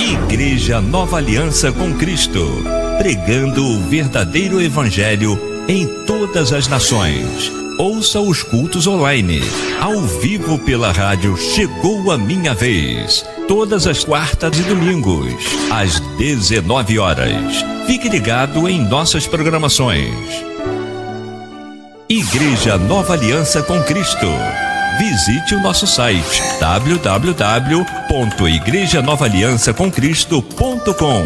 Igreja Nova Aliança com Cristo, pregando o verdadeiro evangelho em todas as nações. Ouça os cultos online, ao vivo pela rádio Chegou a Minha Vez, todas as quartas e domingos, às 19 horas. Fique ligado em nossas programações. Igreja Nova Aliança com Cristo. Visite o nosso site www.igrejanovaliançacomcristo.com.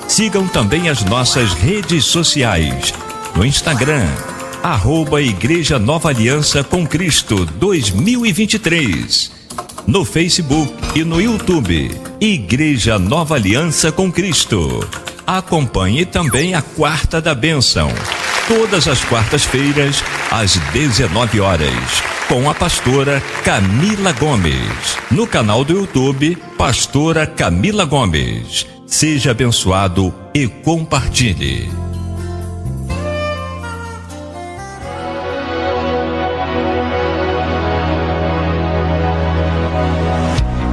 Sigam também as nossas redes sociais. No Instagram, @Igreja Nova Aliança com Cristo 2023. No Facebook e no YouTube, Igreja Nova Aliança com Cristo. Acompanhe também a Quarta da Bênção, todas as quartas-feiras, às 19 horas, com a pastora Camila Gomes. No canal do YouTube, Pastora Camila Gomes. Seja abençoado e compartilhe.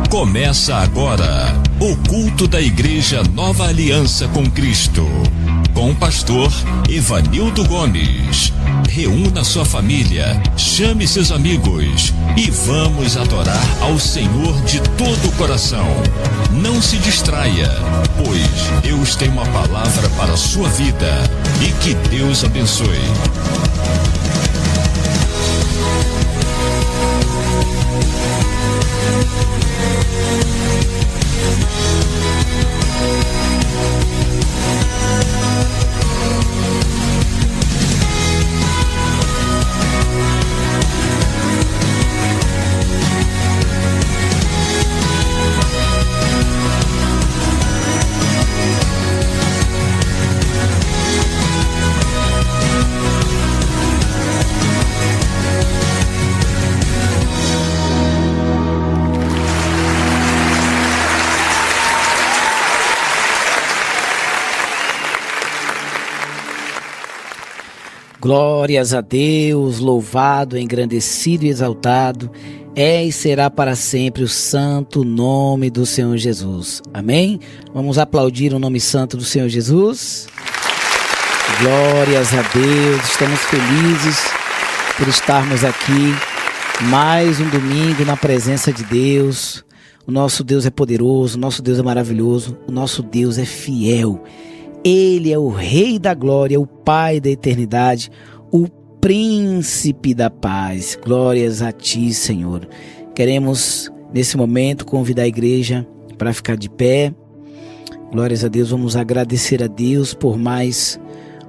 Começa agora o culto da Igreja Nova Aliança com Cristo, com o pastor Evanildo Gomes. Reúna sua família, chame seus amigos e vamos adorar ao Senhor de todo o coração. Não se distraia, pois Deus tem uma palavra para a sua vida e que Deus abençoe. Glórias a Deus, louvado, engrandecido e exaltado é e será para sempre o santo nome do Senhor Jesus. Amém? Vamos aplaudir o nome santo do Senhor Jesus. Glórias a Deus, estamos felizes por estarmos aqui mais um domingo na presença de Deus. O nosso Deus é poderoso, o nosso Deus é maravilhoso, o nosso Deus é fiel. Ele é o Rei da Glória, o Pai da eternidade, o Príncipe da paz. Glórias a Ti, Senhor. Queremos, nesse momento, convidar a igreja para ficar de pé. Glórias a Deus, vamos agradecer a Deus por mais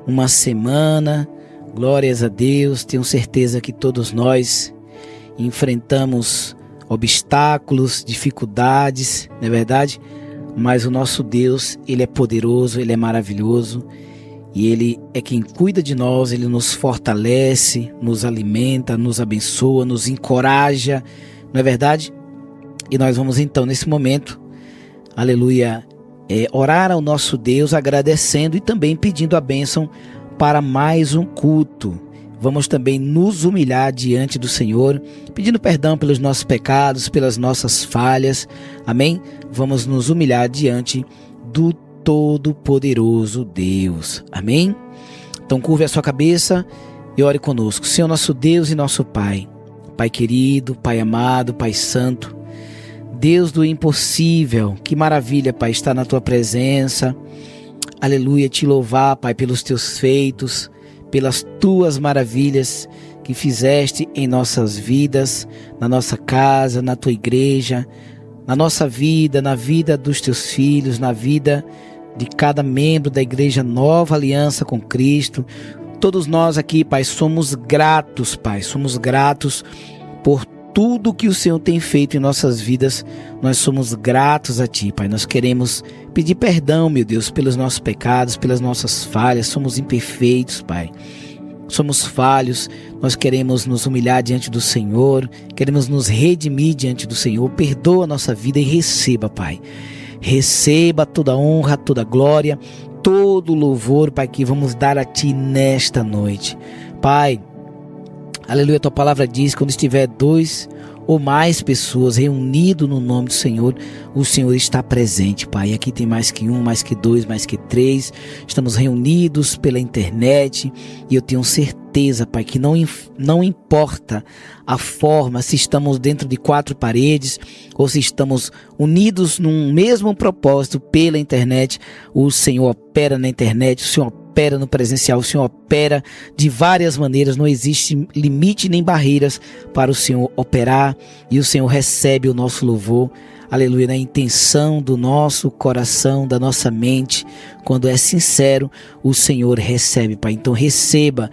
uma semana. Glórias a Deus, tenho certeza que todos nós enfrentamos obstáculos, dificuldades, não é verdade? Mas o nosso Deus, Ele é poderoso, Ele é maravilhoso e Ele é quem cuida de nós, Ele nos fortalece, nos alimenta, nos abençoa, nos encoraja, não é verdade? E nós vamos então nesse momento, aleluia, orar ao nosso Deus agradecendo e também pedindo a bênção para mais um culto. Vamos também nos humilhar diante do Senhor, pedindo perdão pelos nossos pecados, pelas nossas falhas. Amém? Vamos nos humilhar diante do Todo-Poderoso Deus. Amém? Então curve a sua cabeça e ore conosco. Senhor nosso Deus e nosso Pai, Pai querido, Pai amado, Pai santo, Deus do impossível, que maravilha, Pai, estar na Tua presença. Aleluia, Te louvar, Pai, pelos Teus feitos, pelas Tuas maravilhas que fizeste em nossas vidas, na nossa casa, na Tua igreja, na nossa vida, na vida dos Teus filhos, na vida de cada membro da Igreja Nova Aliança com Cristo. Todos nós aqui, Pai, somos gratos, Pai, somos gratos por tudo que o Senhor tem feito em nossas vidas. Nós somos gratos a Ti, Pai. Nós queremos pedir perdão, meu Deus, pelos nossos pecados, pelas nossas falhas. Somos imperfeitos, Pai. Somos falhos. Nós queremos nos humilhar diante do Senhor. Queremos nos redimir diante do Senhor. Perdoa a nossa vida e receba, Pai. Receba toda a honra, toda a glória, todo o louvor, Pai, que vamos dar a Ti nesta noite. Pai, aleluia, Tua palavra diz, quando estiver 2 ou mais pessoas reunidas no nome do Senhor, o Senhor está presente, Pai. Aqui tem mais que um, mais que dois, mais que três. Estamos reunidos pela internet e eu tenho certeza, Pai, que não importa a forma, se estamos dentro de quatro paredes ou se estamos unidos num mesmo propósito pela internet, o Senhor opera na internet, o Senhor opera no presencial, o Senhor opera de várias maneiras, não existe limite nem barreiras para o Senhor operar, e o Senhor recebe o nosso louvor, aleluia, na intenção do nosso coração, da nossa mente. Quando é sincero, o Senhor recebe, Pai. Então receba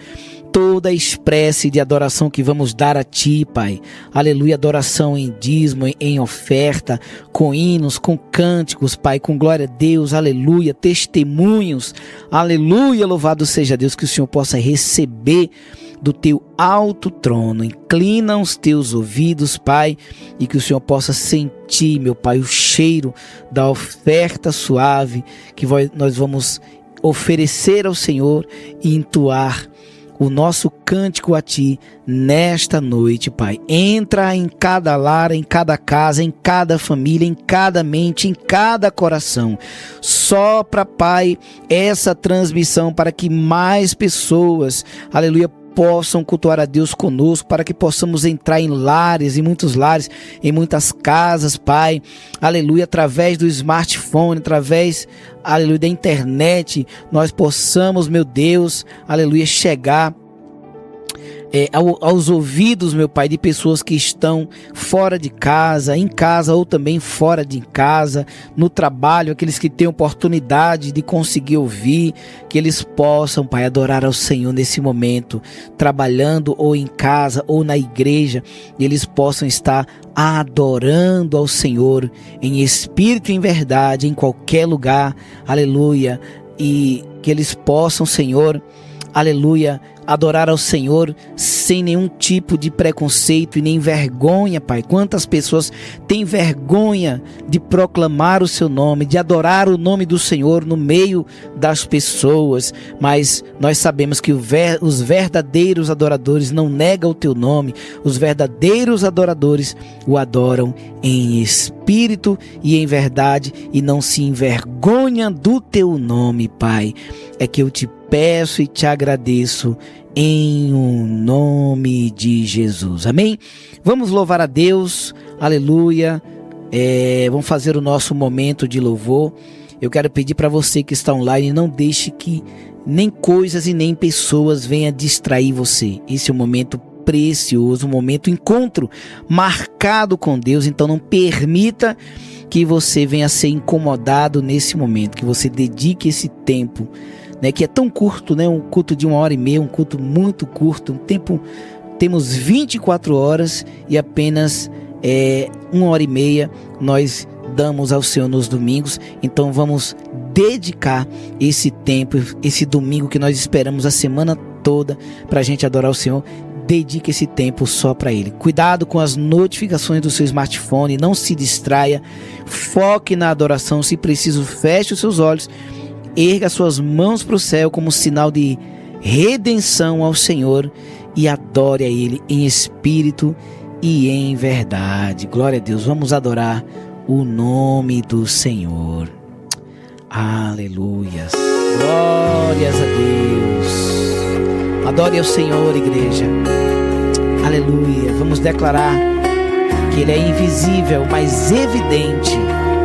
toda a espécie de adoração que vamos dar a Ti, Pai. Aleluia, adoração em dízimo, em oferta, com hinos, com cânticos, Pai, com glória a Deus, aleluia, testemunhos, aleluia, louvado seja Deus, que o Senhor possa receber do Teu alto trono. Inclina os Teus ouvidos, Pai, e que o Senhor possa sentir, meu Pai, o cheiro da oferta suave que nós vamos oferecer ao Senhor e entoar o nosso cântico a Ti nesta noite, Pai. Entra em cada lar, em cada casa, em cada família, em cada mente, em cada coração. Sopra, Pai, essa transmissão para que mais pessoas, aleluia, possam cultuar a Deus conosco, para que possamos entrar em lares, em muitos lares, em muitas casas, Pai, aleluia, através do smartphone, através, aleluia, da internet, nós possamos, meu Deus, aleluia, chegar aos ouvidos, meu Pai, de pessoas que estão fora de casa, em casa ou também fora de casa, no trabalho, aqueles que têm oportunidade de conseguir ouvir, que eles possam, Pai, adorar ao Senhor nesse momento, trabalhando ou em casa ou na igreja, e eles possam estar adorando ao Senhor em espírito e em verdade, em qualquer lugar, aleluia, e que eles possam, Senhor, aleluia, adorar ao Senhor sem nenhum tipo de preconceito e nem vergonha, Pai. Quantas pessoas têm vergonha de proclamar o Seu nome, de adorar o nome do Senhor no meio das pessoas, mas nós sabemos que os verdadeiros adoradores não negam o Teu nome, os verdadeiros adoradores o adoram em espírito e em verdade e não se envergonham do Teu nome, Pai. É que eu te peço e te agradeço em o nome de Jesus, amém? Vamos louvar a Deus, aleluia, vamos fazer o nosso momento de louvor. Eu quero pedir para você que está online, não deixe que nem coisas e nem pessoas venham distrair você. Esse é um momento precioso, um momento encontro marcado com Deus, então não permita que você venha ser incomodado nesse momento, que você dedique esse tempo, né, que é tão curto, né, um culto de 1h30, um culto muito curto, um tempo, temos 24 horas e apenas 1h30 nós damos ao Senhor nos domingos, então vamos dedicar esse tempo, esse domingo que nós esperamos a semana toda para a gente adorar o Senhor. Dedique esse tempo só para Ele. Cuidado com as notificações do seu smartphone, não se distraia, foque na adoração, se preciso feche os seus olhos, erga suas mãos para o céu como sinal de redenção ao Senhor e adore a Ele em espírito e em verdade. Glória a Deus, vamos adorar o nome do Senhor. Aleluias, glórias a Deus. Adore ao Senhor, igreja. Aleluia. Vamos declarar que Ele é invisível, mas evidente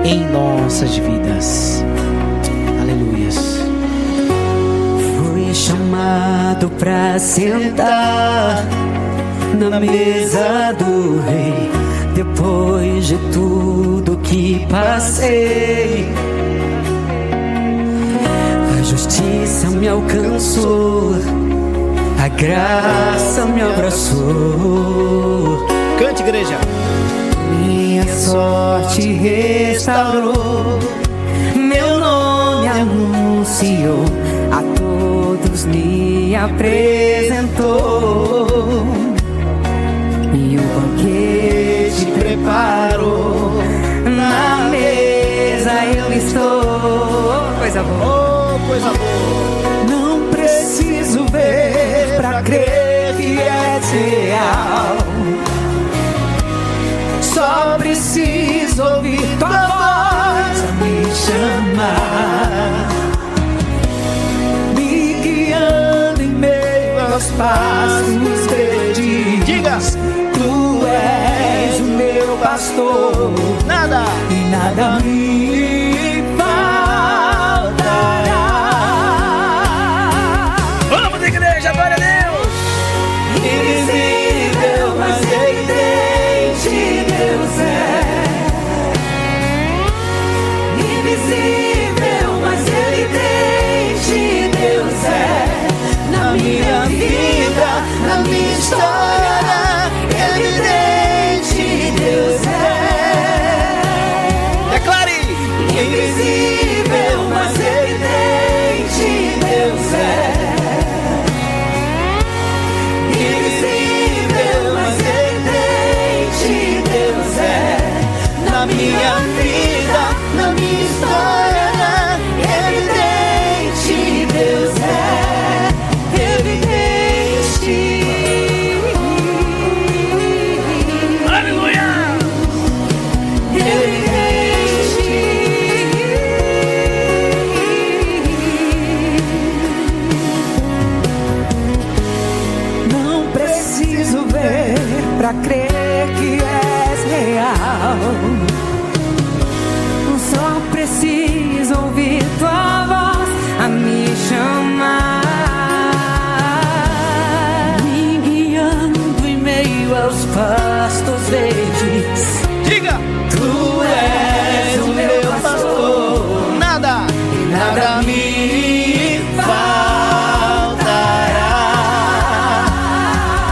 em nossas vidas. Aleluias. Fui chamado pra sentar na mesa do Rei, depois de tudo que passei. A justiça me alcançou, a graça me abraçou. Cante, igreja. Minha sorte restaurou, meu nome anunciou, a todos me apresentou, e o banquete preparou, na mesa eu estou. Coisa boa, coisa boa. Não preciso ver pra crer que é real. preciso ouvir tua voz a me chamar, me guiando em meio aos pastos verdes. Diga! Tu és o meu pastor, Nada! e nada me faltará. Vamos, igreja, glória a Deus! Invisível, mas evidente Deus é. Invisível, mas evidente Deus é. Na minha vida, na minha história, evidente Deus é. Declare! Invisível, mas evidente Deus é. Invisível, mas evidente Deus é. Na minha vida, na minha história, evidente Deus é. Evidente. Aleluia! Não preciso ver pra crer que és real. Só preciso ouvir tua voz a me chamar, me guiando em meio aos pastos verdes. Diga! Tu és o meu pastor, Nada! nada me faltará.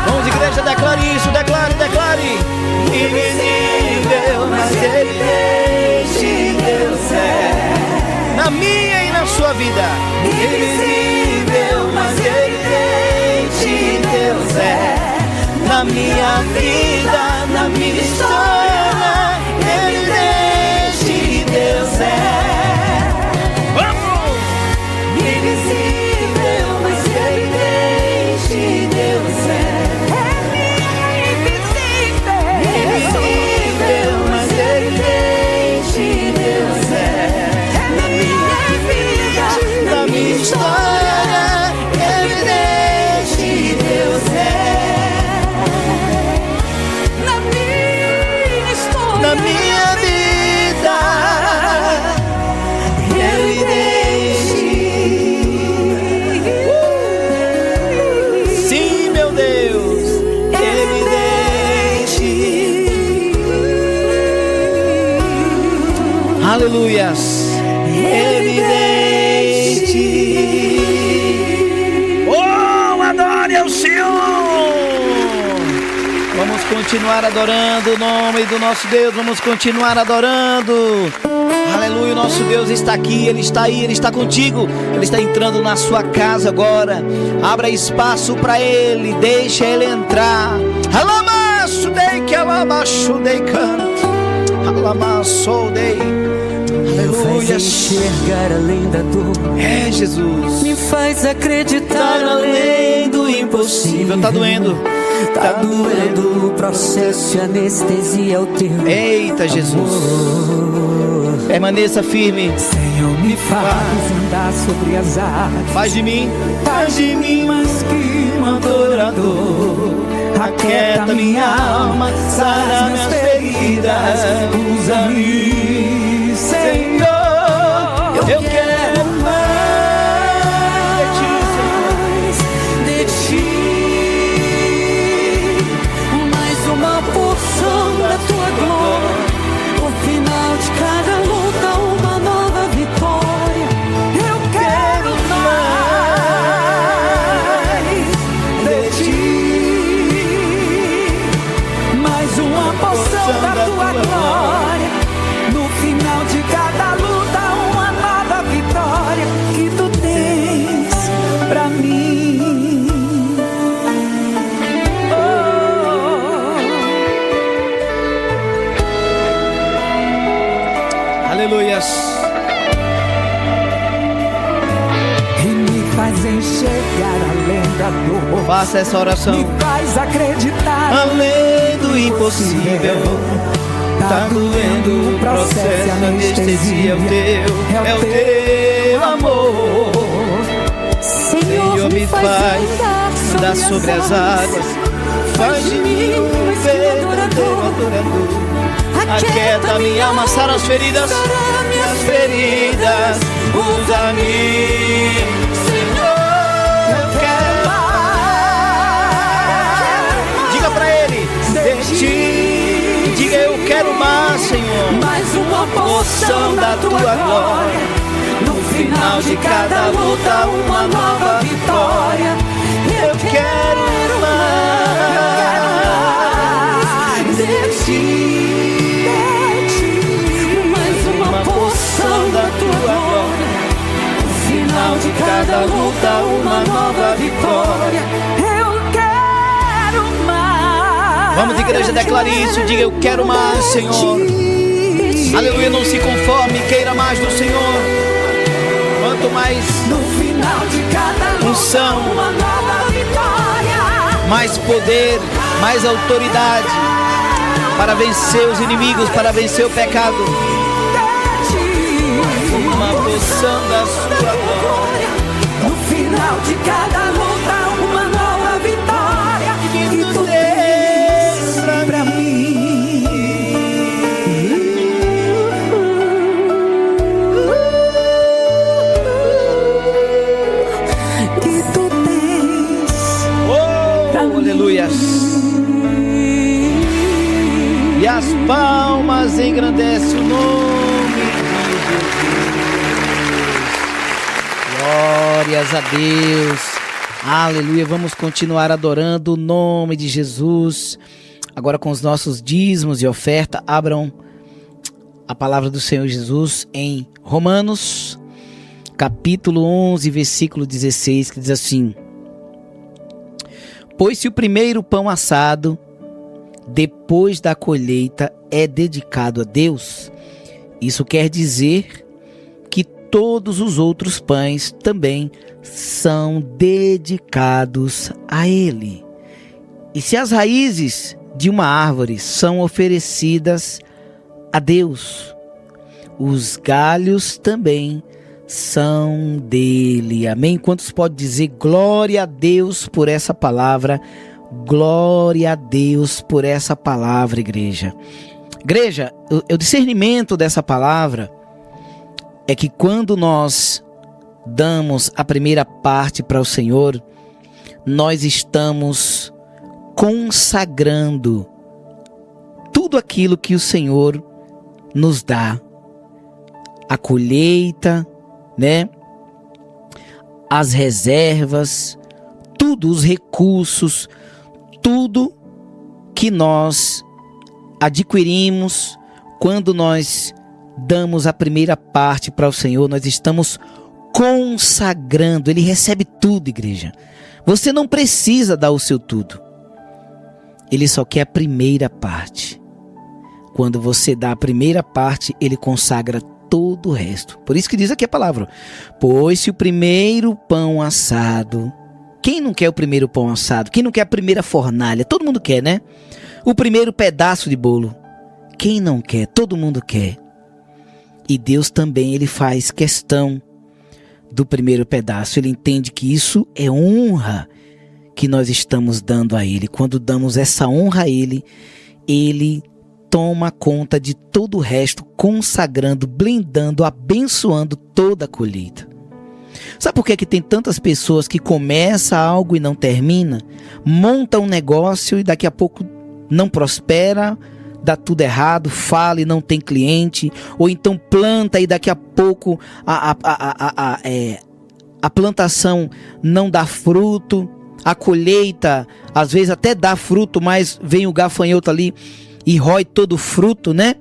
Vamos, igreja, declare isso, declare, declare! Invisível, mas evidente Deus é. Na minha e na sua vida! Invisível, mas evidente Deus é. Na minha vida, na minha história, evidente Deus é. Vamos! Invisível, mas evidente Deus é. Invisível, mas evidente Deus é. Na minha vida, na minha história, evidente Deus é. Na minha história, Na minha vida! evidente. Sim, meu Deus! Aleluias! Evidente! Oh, adore ao Senhor! Vamos continuar adorando o nome do nosso Deus, vamos continuar adorando. Aleluia, o nosso Deus está aqui, Ele está aí, Ele está contigo. Ele está entrando na sua casa agora. Abra espaço para Ele, deixa Ele entrar. Alamassudei, que alamassudei, canto. Alamassudei. Me faz Aleluia. enxergar além da dor, É, Jesus. me faz acreditar além do impossível. Tá doendo. Tá doendo o processo e anestesia o teu Eita, Jesus. amor. Permaneça firme. Senhor, me faz andar sobre as águas. Faz de mim. Faz de mim mais que um adorador. Aquieta minha alma, sara minhas feridas. Usa-me, Senhor. Eu quero mais de ti. Mais uma porção da tua glória. No final de cada luta, uma nova vitória. Eu quero mais de ti. Mais uma porção da tua glória. No final de cada luta, uma nova vitória que tu tens pra mim. Oh. Aleluias. E me faz enxergar além da dor. Faça essa oração. Me faz acreditar Além do impossível. Tá doendo o processo, anestesia é o teu amor. Senhor, me faz andar sobre as águas, faz de mim um verdadeiro adorador. Aquieta minha alma, sara as feridas, minhas feridas, usa-me, Senhor, eu quero mais. Diga pra Ele, de Ti, diga eu quero mais, Senhor, mais uma porção da Tua glória. No final de cada luta, uma nova vitória. Eu quero mais de Ti, mais uma porção da Tua glória. No final de cada luta, uma nova vitória. Eu quero mais. Vamos, igreja, declare isso. Diga eu quero mais, Senhor. Aleluia, não se conforme, queira mais do Senhor. Quanto mais no final de cada unção, uma nova vitória, mais poder, mais autoridade para vencer os inimigos, para vencer o pecado. Uma porção da Sua glória. No final de cada luta, uma nova vitória que Tu tens pra mim. Aleluias. E as palmas engrandecem o nome de Jesus. Glórias a Deus. Aleluia. Vamos continuar adorando o nome de Jesus. Agora com os nossos dízimos e oferta. Abram a palavra do Senhor Jesus em Romanos, capítulo 11, versículo 16, que diz assim: pois se o primeiro pão assado, depois da colheita, é dedicado a Deus, isso quer dizer que todos os outros pães também são dedicados a Ele. E se as raízes de uma árvore são oferecidas a Deus, os galhos também são dele. Amém? Quantos podem dizer glória a Deus por essa palavra? Glória a Deus por essa palavra, igreja. Igreja, o discernimento dessa palavra é que quando nós damos a primeira parte para o Senhor, nós estamos consagrando tudo aquilo que o Senhor nos dá. A colheita, né? As reservas, tudo, os recursos, tudo que nós adquirimos quando nós damos a primeira parte para o Senhor, nós estamos consagrando. Ele recebe tudo, igreja. Você não precisa dar o seu tudo. Ele só quer a primeira parte. Quando você dá a primeira parte, Ele consagra todo o resto. Por isso que diz aqui a palavra: pois se o primeiro pão assado... Quem não quer o primeiro pão assado? Quem não quer a primeira fornalha? Todo mundo quer, né? O primeiro pedaço de bolo. Quem não quer? Todo mundo quer. E Deus também, Ele faz questão do primeiro pedaço. Ele entende que isso é honra que nós estamos dando a Ele. Quando damos essa honra a Ele, Ele toma conta de todo o resto, consagrando, blindando, abençoando toda a colheita. Sabe por que tem tantas pessoas que começam algo e não termina? Monta um negócio e daqui a pouco não prospera, dá tudo errado, fala e não tem cliente, ou então planta e daqui a pouco a plantação não dá fruto, a colheita às vezes até dá fruto, mas vem o gafanhoto ali e rói todo o fruto, né?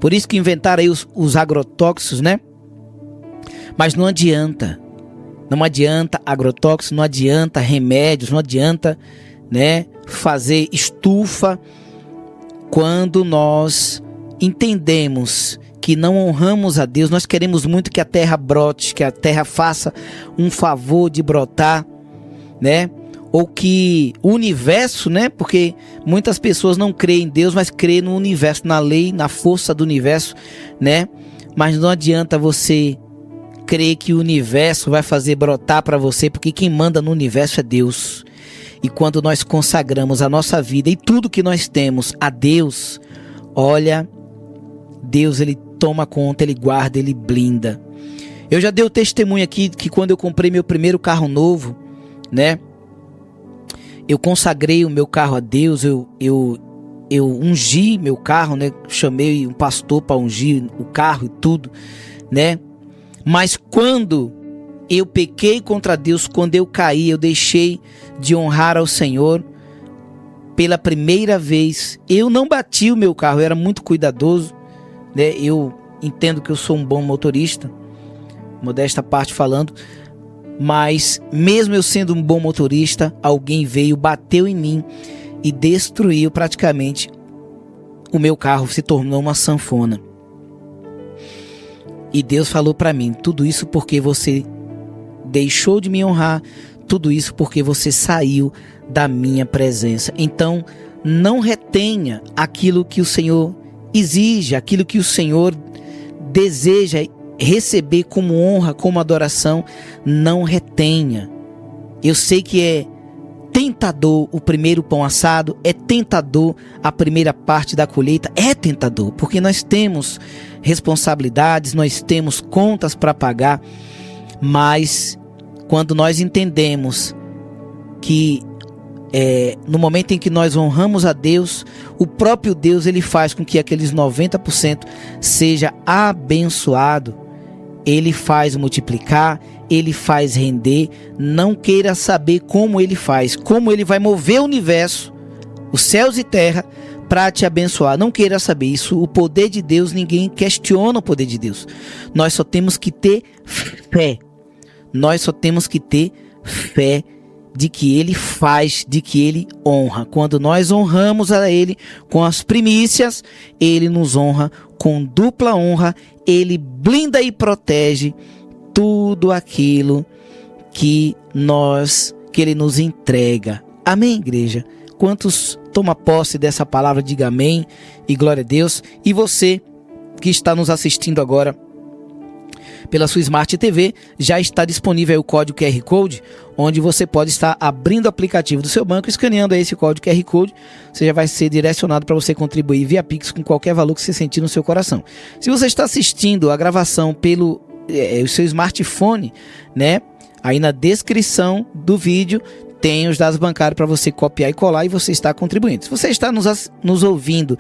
Por isso que inventaram aí os agrotóxicos, né? Mas não adianta. Não adianta agrotóxicos, não adianta remédios, não adianta, né, fazer estufa quando nós entendemos que não honramos a Deus. Nós queremos muito que a terra brote, que a terra faça um favor de brotar, né? ou que o universo, né? Porque muitas pessoas não creem em Deus, mas creem no universo, na lei, na força do universo, né? Mas não adianta você crer que o universo vai fazer brotar para você, porque quem manda no universo é Deus. E quando nós consagramos a nossa vida e tudo que nós temos a Deus, olha, Deus, ele toma conta, ele guarda, ele blinda. Eu já dei o testemunho aqui que quando eu comprei meu primeiro carro novo, né? Eu consagrei o meu carro a Deus, eu ungi meu carro, né? Chamei um pastor para ungir o carro e tudo, né? Mas quando eu pequei contra Deus, quando eu caí, eu deixei de honrar ao Senhor. Pela primeira vez, eu não bati o meu carro, eu era muito cuidadoso, né? Eu entendo que eu sou um bom motorista, modesta parte falando, mas mesmo eu sendo um bom motorista, alguém veio, bateu em mim e destruiu praticamente o meu carro, se tornou uma sanfona. E Deus falou para mim, tudo isso porque você deixou de me honrar, tudo isso porque você saiu da minha presença. Então, não retenha aquilo que o Senhor exige, aquilo que o Senhor deseja receber como honra, como adoração, não retenha. Eu sei que é tentador o primeiro pão assado, é tentador a primeira parte da colheita, é tentador, porque nós temos responsabilidades, nós temos contas para pagar, mas quando nós entendemos que no momento em que nós honramos a Deus, o próprio Deus ele faz com que aqueles 90% seja abençoado, ele faz multiplicar, ele faz render. Não queira saber como ele faz, como ele vai mover o universo, os céus e terra, para te abençoar. Não queira saber isso. O poder de Deus, ninguém questiona o poder de Deus. Nós só temos que ter fé. Nós só temos que ter fé de que ele faz, de que ele honra. Quando nós honramos a ele com as primícias, ele nos honra com dupla honra. Ele blinda e protege tudo aquilo que ele nos entrega. Amém, igreja? Quantos toma posse dessa palavra, diga amém e glória a Deus. E você que está nos assistindo agora pela sua Smart TV, já está disponível aí o código QR Code, onde você pode estar abrindo o aplicativo do seu banco, escaneando aí esse código QR Code, você já vai ser direcionado para você contribuir via Pix com qualquer valor que você sentir no seu coração. Se você está assistindo a gravação pelo o seu smartphone, né? Aí na descrição do vídeo tem os dados bancários para você copiar e colar e você está contribuindo. Se você está nos ouvindo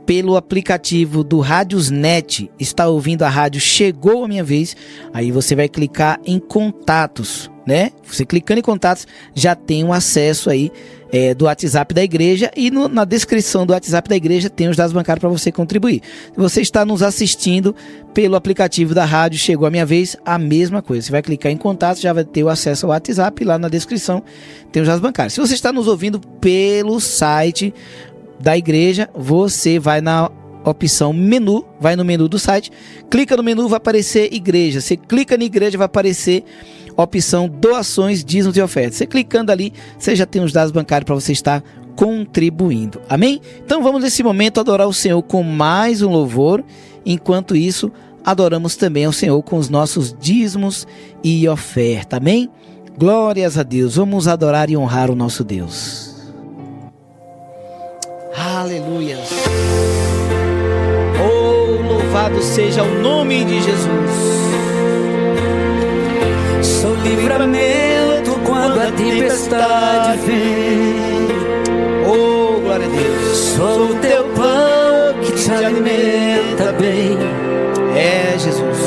pelo aplicativo do Radiosnet, está ouvindo a rádio Chegou a Minha Vez, aí você vai clicar em contatos, né? Você clicando em contatos já tem um acesso aí do WhatsApp da igreja e na descrição do WhatsApp da igreja tem os dados bancários para você contribuir. Se você está nos assistindo pelo aplicativo da rádio Chegou a Minha Vez, a mesma coisa. Você vai clicar em contatos, já vai ter o acesso ao WhatsApp, lá na descrição tem os dados bancários. Se você está nos ouvindo pelo site da igreja, você vai na opção menu, vai no menu do site, clica no menu, vai aparecer igreja. Você clica na igreja, vai aparecer opção doações, dízimos e ofertas. Você clicando ali, você já tem os dados bancários para você estar contribuindo. Amém? Então vamos nesse momento adorar o Senhor com mais um louvor. Enquanto isso, adoramos também ao Senhor com os nossos dízimos e oferta. Amém? Glórias a Deus. Vamos adorar e honrar o nosso Deus. Aleluia. Oh, louvado seja o nome de Jesus. Sou livramento quando a tempestade vem. Oh, glória a Deus. Sou o teu pão que te alimenta bem. É, Jesus.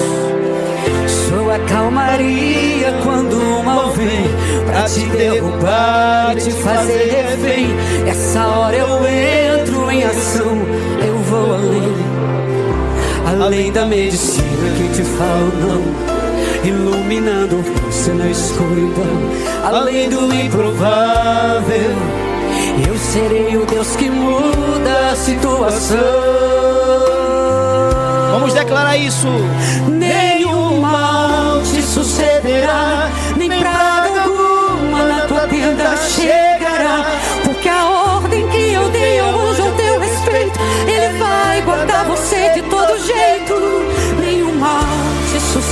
Sou a calmaria quando o mal vem pra te derrubar, te fazer refém. Essa hora eu entro em ação, eu vou além da medicina que te fala não, iluminando você na escuridão, além do improvável. Eu serei o Deus que muda a situação. Vamos declarar isso. Nenhum mal te sucederá, nem praga alguma na tua tenda cheia.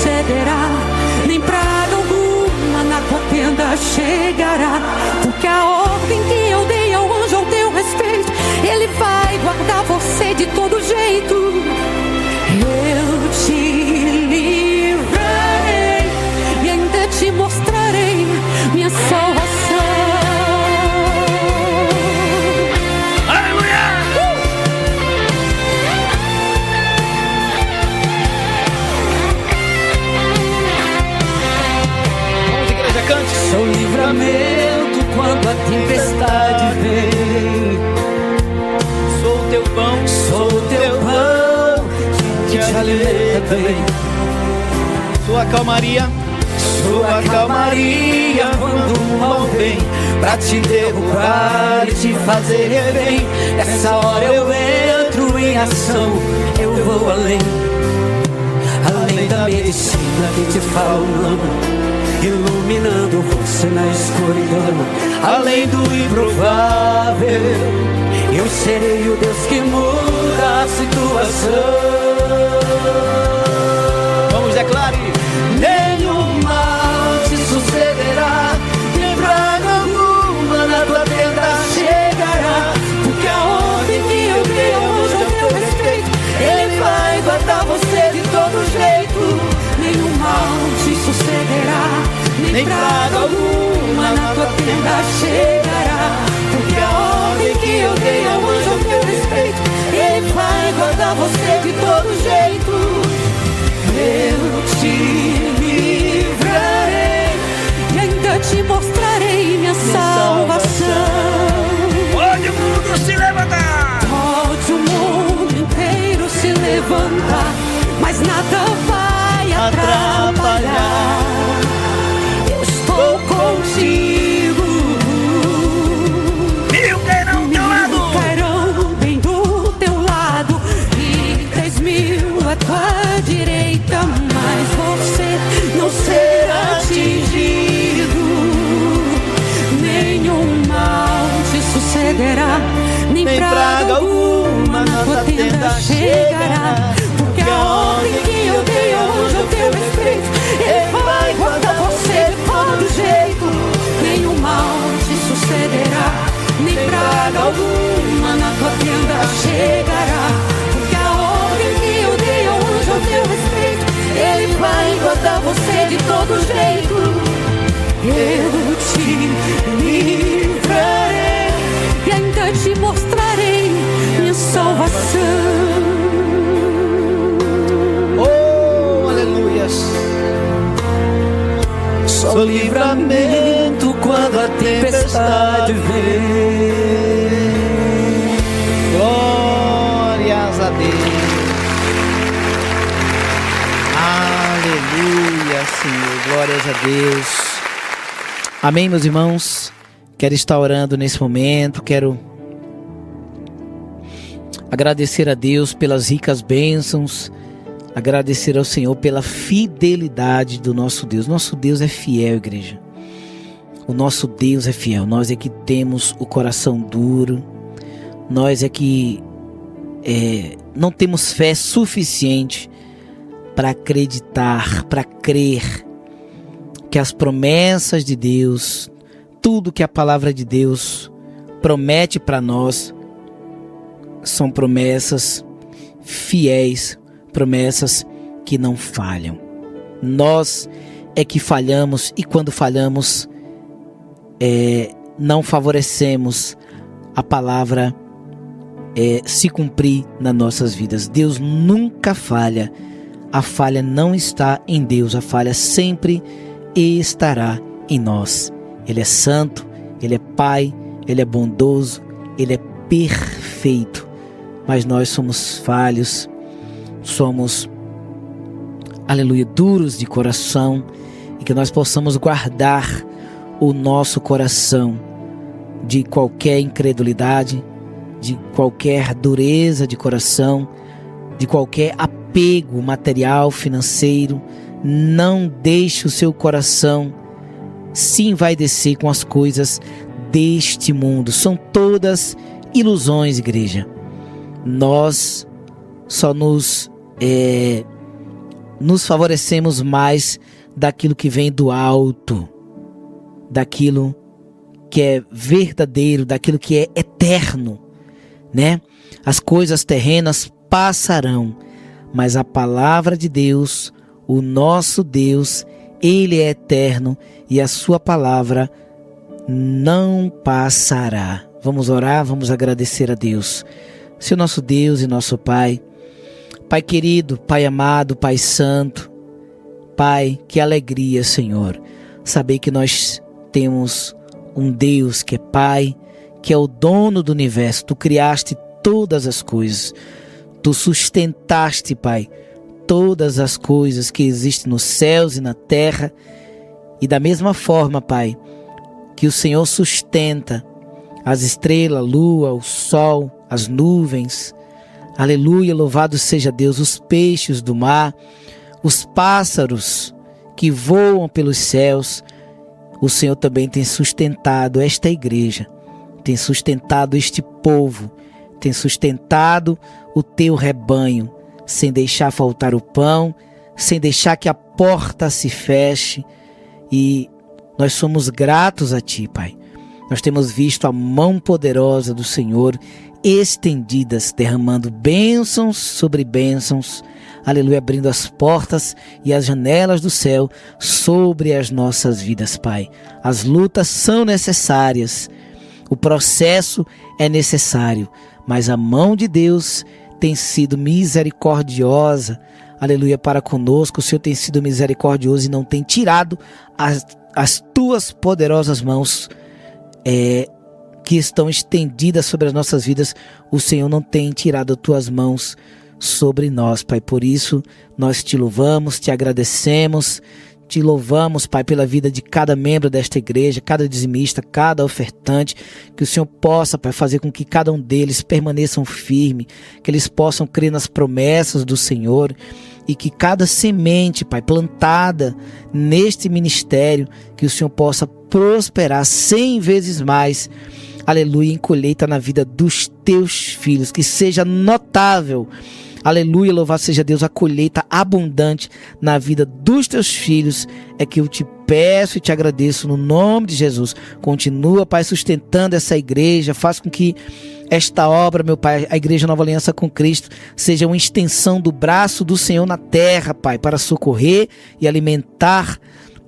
sucederá, nem praga alguma na tua tenda chegará, porque a ordem que eu dei ao anjo ao teu respeito, ele vai guardar você de todo jeito. Eu te livrarei e ainda te mostrarei minha salvação. Aleluia! Vamos, igreja, cante. Sou livramento quando a tempestade vem. Sou o teu pão, Sou o teu pão que te alimenta bem. sou a calmaria. Sua calmaria quando o mal vem pra te derrubar e te fazer refém. Nessa hora eu entro em ação, eu vou além da medicina que te fala um ano, iluminando você na escuridão. Além do improvável, eu serei o Deus que muda a situação. Vamos, declare. Nenhum mal te sucederá, nem praga alguma na tua tenda chegará, porque a ordem que eu dei ao anjo ao teu respeito, ele vai guardar você de todo jeito. Nenhum mal te sucederá, nem praga alguma na tua tenda chegará, porque a ordem que eu dei ao anjo ao teu respeito, ele vai guardar você de todo jeito. Eu te livrarei e ainda te mostrarei minha salvação. Pode o mundo se levantar. Pode o mundo inteiro se levantar, mas nada vai atrapalhar. Eu estou contigo. Mil cairão do teu lado. Cairão bem do teu lado e 10.000 à tua direita, mas você não será atingido. Nenhum mal te sucederá, nem praga alguma na tua tenda chegará, porque a ordem que eu dei ao anjo ao teu respeito, ele vai guardar você de todo jeito. Nenhum mal te sucederá, nem praga alguma na tua tenda chegará, porque a ordem que eu dei ao anjo ao teu respeito, ele vai guardar você de todo jeito. Eu te livrarei e ainda te mostrarei minha salvação. Oh, aleluias. Sou livramento quando a tempestade vem. Glórias a Deus. Aleluia, Senhor. Glórias a Deus. Amém, meus irmãos. Quero estar orando nesse momento. Quero agradecer a Deus pelas ricas bênçãos. Agradecer ao Senhor pela fidelidade do nosso Deus. Nosso Deus é fiel, igreja. O nosso Deus é fiel. Nós é que temos o coração duro. Nós é que não temos fé suficiente para acreditar, para crer que as promessas de Deus, tudo que a palavra de Deus promete para nós, são promessas fiéis, promessas que não falham. Nós é que falhamos, e quando falhamos, não favorecemos a palavra se cumprir nas nossas vidas. Deus nunca falha. A falha não está em Deus, a falha sempre estará em nós. Ele é santo, Ele é Pai, Ele é bondoso, Ele é perfeito. Mas nós somos falhos, somos, aleluia, duros de coração, e que nós possamos guardar o nosso coração de qualquer incredulidade, de qualquer dureza de coração, de qualquer apego material, financeiro. Não deixe o seu coração se envaidecer com as coisas deste mundo. São todas ilusões, igreja. Nós só nos nos favorecemos mais daquilo que vem do alto, daquilo que é verdadeiro, daquilo que é eterno, né? As coisas terrenas passarão, mas a palavra de Deus, o nosso Deus, Ele é eterno e a sua palavra não passará. Vamos orar, vamos agradecer a Deus. Seu nosso Deus e nosso Pai, Pai querido, Pai amado, Pai santo, Pai, que alegria, Senhor, saber que nós temos um Deus que é Pai, que é o dono do universo. Tu criaste todas as coisas, Tu sustentaste, Pai, todas as coisas que existem nos céus e na terra, e da mesma forma, Pai, que o Senhor sustenta as estrelas, a lua, o sol, as nuvens, aleluia, louvado seja Deus, os peixes do mar, os pássaros que voam pelos céus. O Senhor também tem sustentado esta igreja, tem sustentado este povo, tem sustentado o teu rebanho, sem deixar faltar o pão, sem deixar que a porta se feche. E nós somos gratos a Ti, Pai. Nós temos visto a mão poderosa do Senhor estendidas, derramando bênçãos sobre bênçãos, aleluia, abrindo as portas e as janelas do céu sobre as nossas vidas, Pai. As lutas são necessárias, o processo é necessário, mas a mão de Deus tem sido misericordiosa, aleluia, para conosco. O Senhor tem sido misericordioso e não tem tirado as tuas poderosas mãos que estão estendidas sobre as nossas vidas. O Senhor não tem tirado as tuas mãos sobre nós, Pai. Por isso nós te louvamos, te agradecemos, te louvamos, Pai, pela vida de cada membro desta igreja, cada dizimista, cada ofertante, que o Senhor possa, Pai, fazer com que cada um deles permaneçam firme, que eles possam crer nas promessas do Senhor, e que cada semente, Pai, plantada neste ministério, que o Senhor possa prosperar 100 vezes mais, aleluia, em colheita na vida dos teus filhos, que seja notável, aleluia, louvado seja Deus, a colheita abundante na vida dos teus filhos. É que eu te peço e te agradeço no nome de Jesus. Continua, Pai, sustentando essa igreja, faz com que esta obra, meu Pai, a Igreja Nova Aliança com Cristo, seja uma extensão do braço do Senhor na terra, Pai, para socorrer e alimentar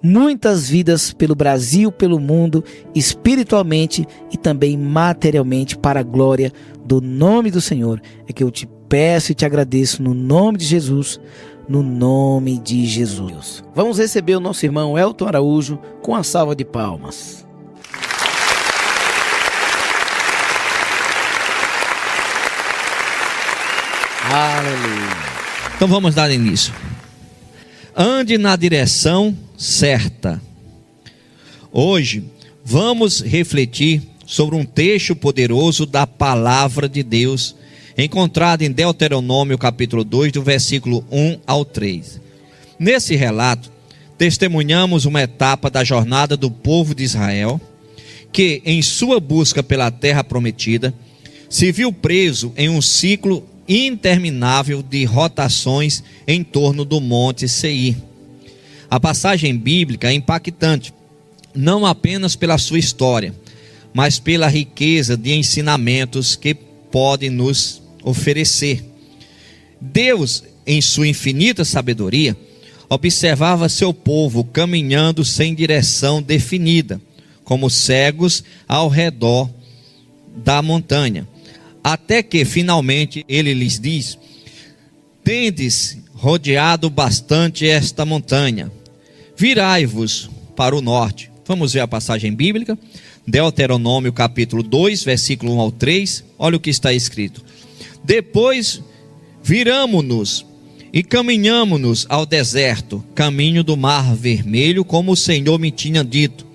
muitas vidas pelo Brasil, pelo mundo, espiritualmente e também materialmente, para a glória do nome do Senhor. É que eu te peço e te agradeço no nome de Jesus, no nome de Jesus. Vamos receber o nosso irmão Elton Araújo com a salva de palmas. Aleluia. Então vamos dar início. Ande na direção certa. Hoje vamos refletir sobre um texto poderoso da palavra de Deus, encontrado em Deuteronômio capítulo 2, do versículo 1 ao 3. Nesse relato, testemunhamos uma etapa da jornada do povo de Israel, que em sua busca pela terra prometida, se viu preso em um ciclo interminável de rotações em torno do Monte Seir. A passagem bíblica é impactante, não apenas pela sua história, mas pela riqueza de ensinamentos que pode nos oferecer. Deus, em sua infinita sabedoria, observava seu povo caminhando sem direção definida, como cegos ao redor da montanha, até que finalmente ele lhes diz: tendes rodeado bastante esta montanha, virai-vos para o norte. Vamos ver a passagem bíblica, Deuteronômio capítulo 2, versículo 1 ao 3, olha o que está escrito: depois viramo-nos e caminhamo-nos ao deserto, caminho do mar vermelho, como o Senhor me tinha dito,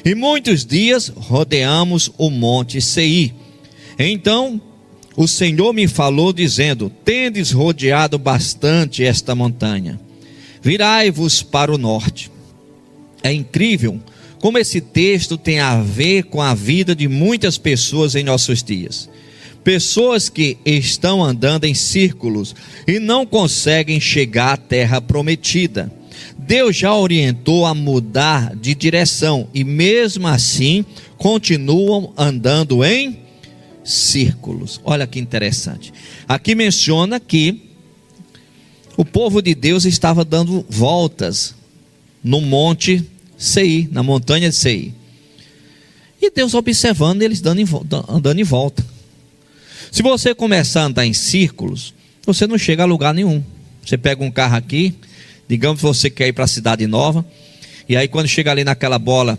e muitos dias rodeamos o monte Seir. Então o Senhor me falou dizendo: tendes rodeado bastante esta montanha, virai-vos para o norte. É incrível como esse texto tem a ver com a vida de muitas pessoas em nossos dias. Pessoas que estão andando em círculos e não conseguem chegar à terra prometida. Deus já orientou a mudar de direção e mesmo assim continuam andando em círculos. Olha que interessante. Aqui menciona que o povo de Deus estava dando voltas no monte Seir, na montanha de Seir. E Deus observando eles andando em volta. Se você começar a andar em círculos, você não chega a lugar nenhum. Você pega um carro aqui, digamos que você quer ir para a cidade nova, e aí quando chega ali naquela bola,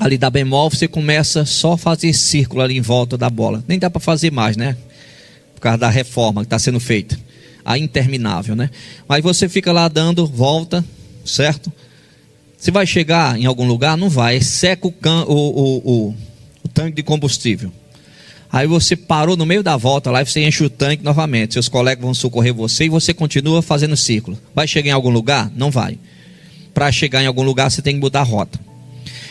ali da bemol, você começa só a fazer círculo ali em volta da bola. Nem dá para fazer mais, né? Por causa da reforma que está sendo feita. A interminável, né? Mas você fica lá dando volta, certo? Você vai chegar em algum lugar? Não vai. Seca o tanque de combustível. Aí você parou no meio da volta lá e você enche o tanque novamente. Seus colegas vão socorrer você e você continua fazendo círculo. Vai chegar em algum lugar? Não vai. Para chegar em algum lugar você tem que mudar a rota.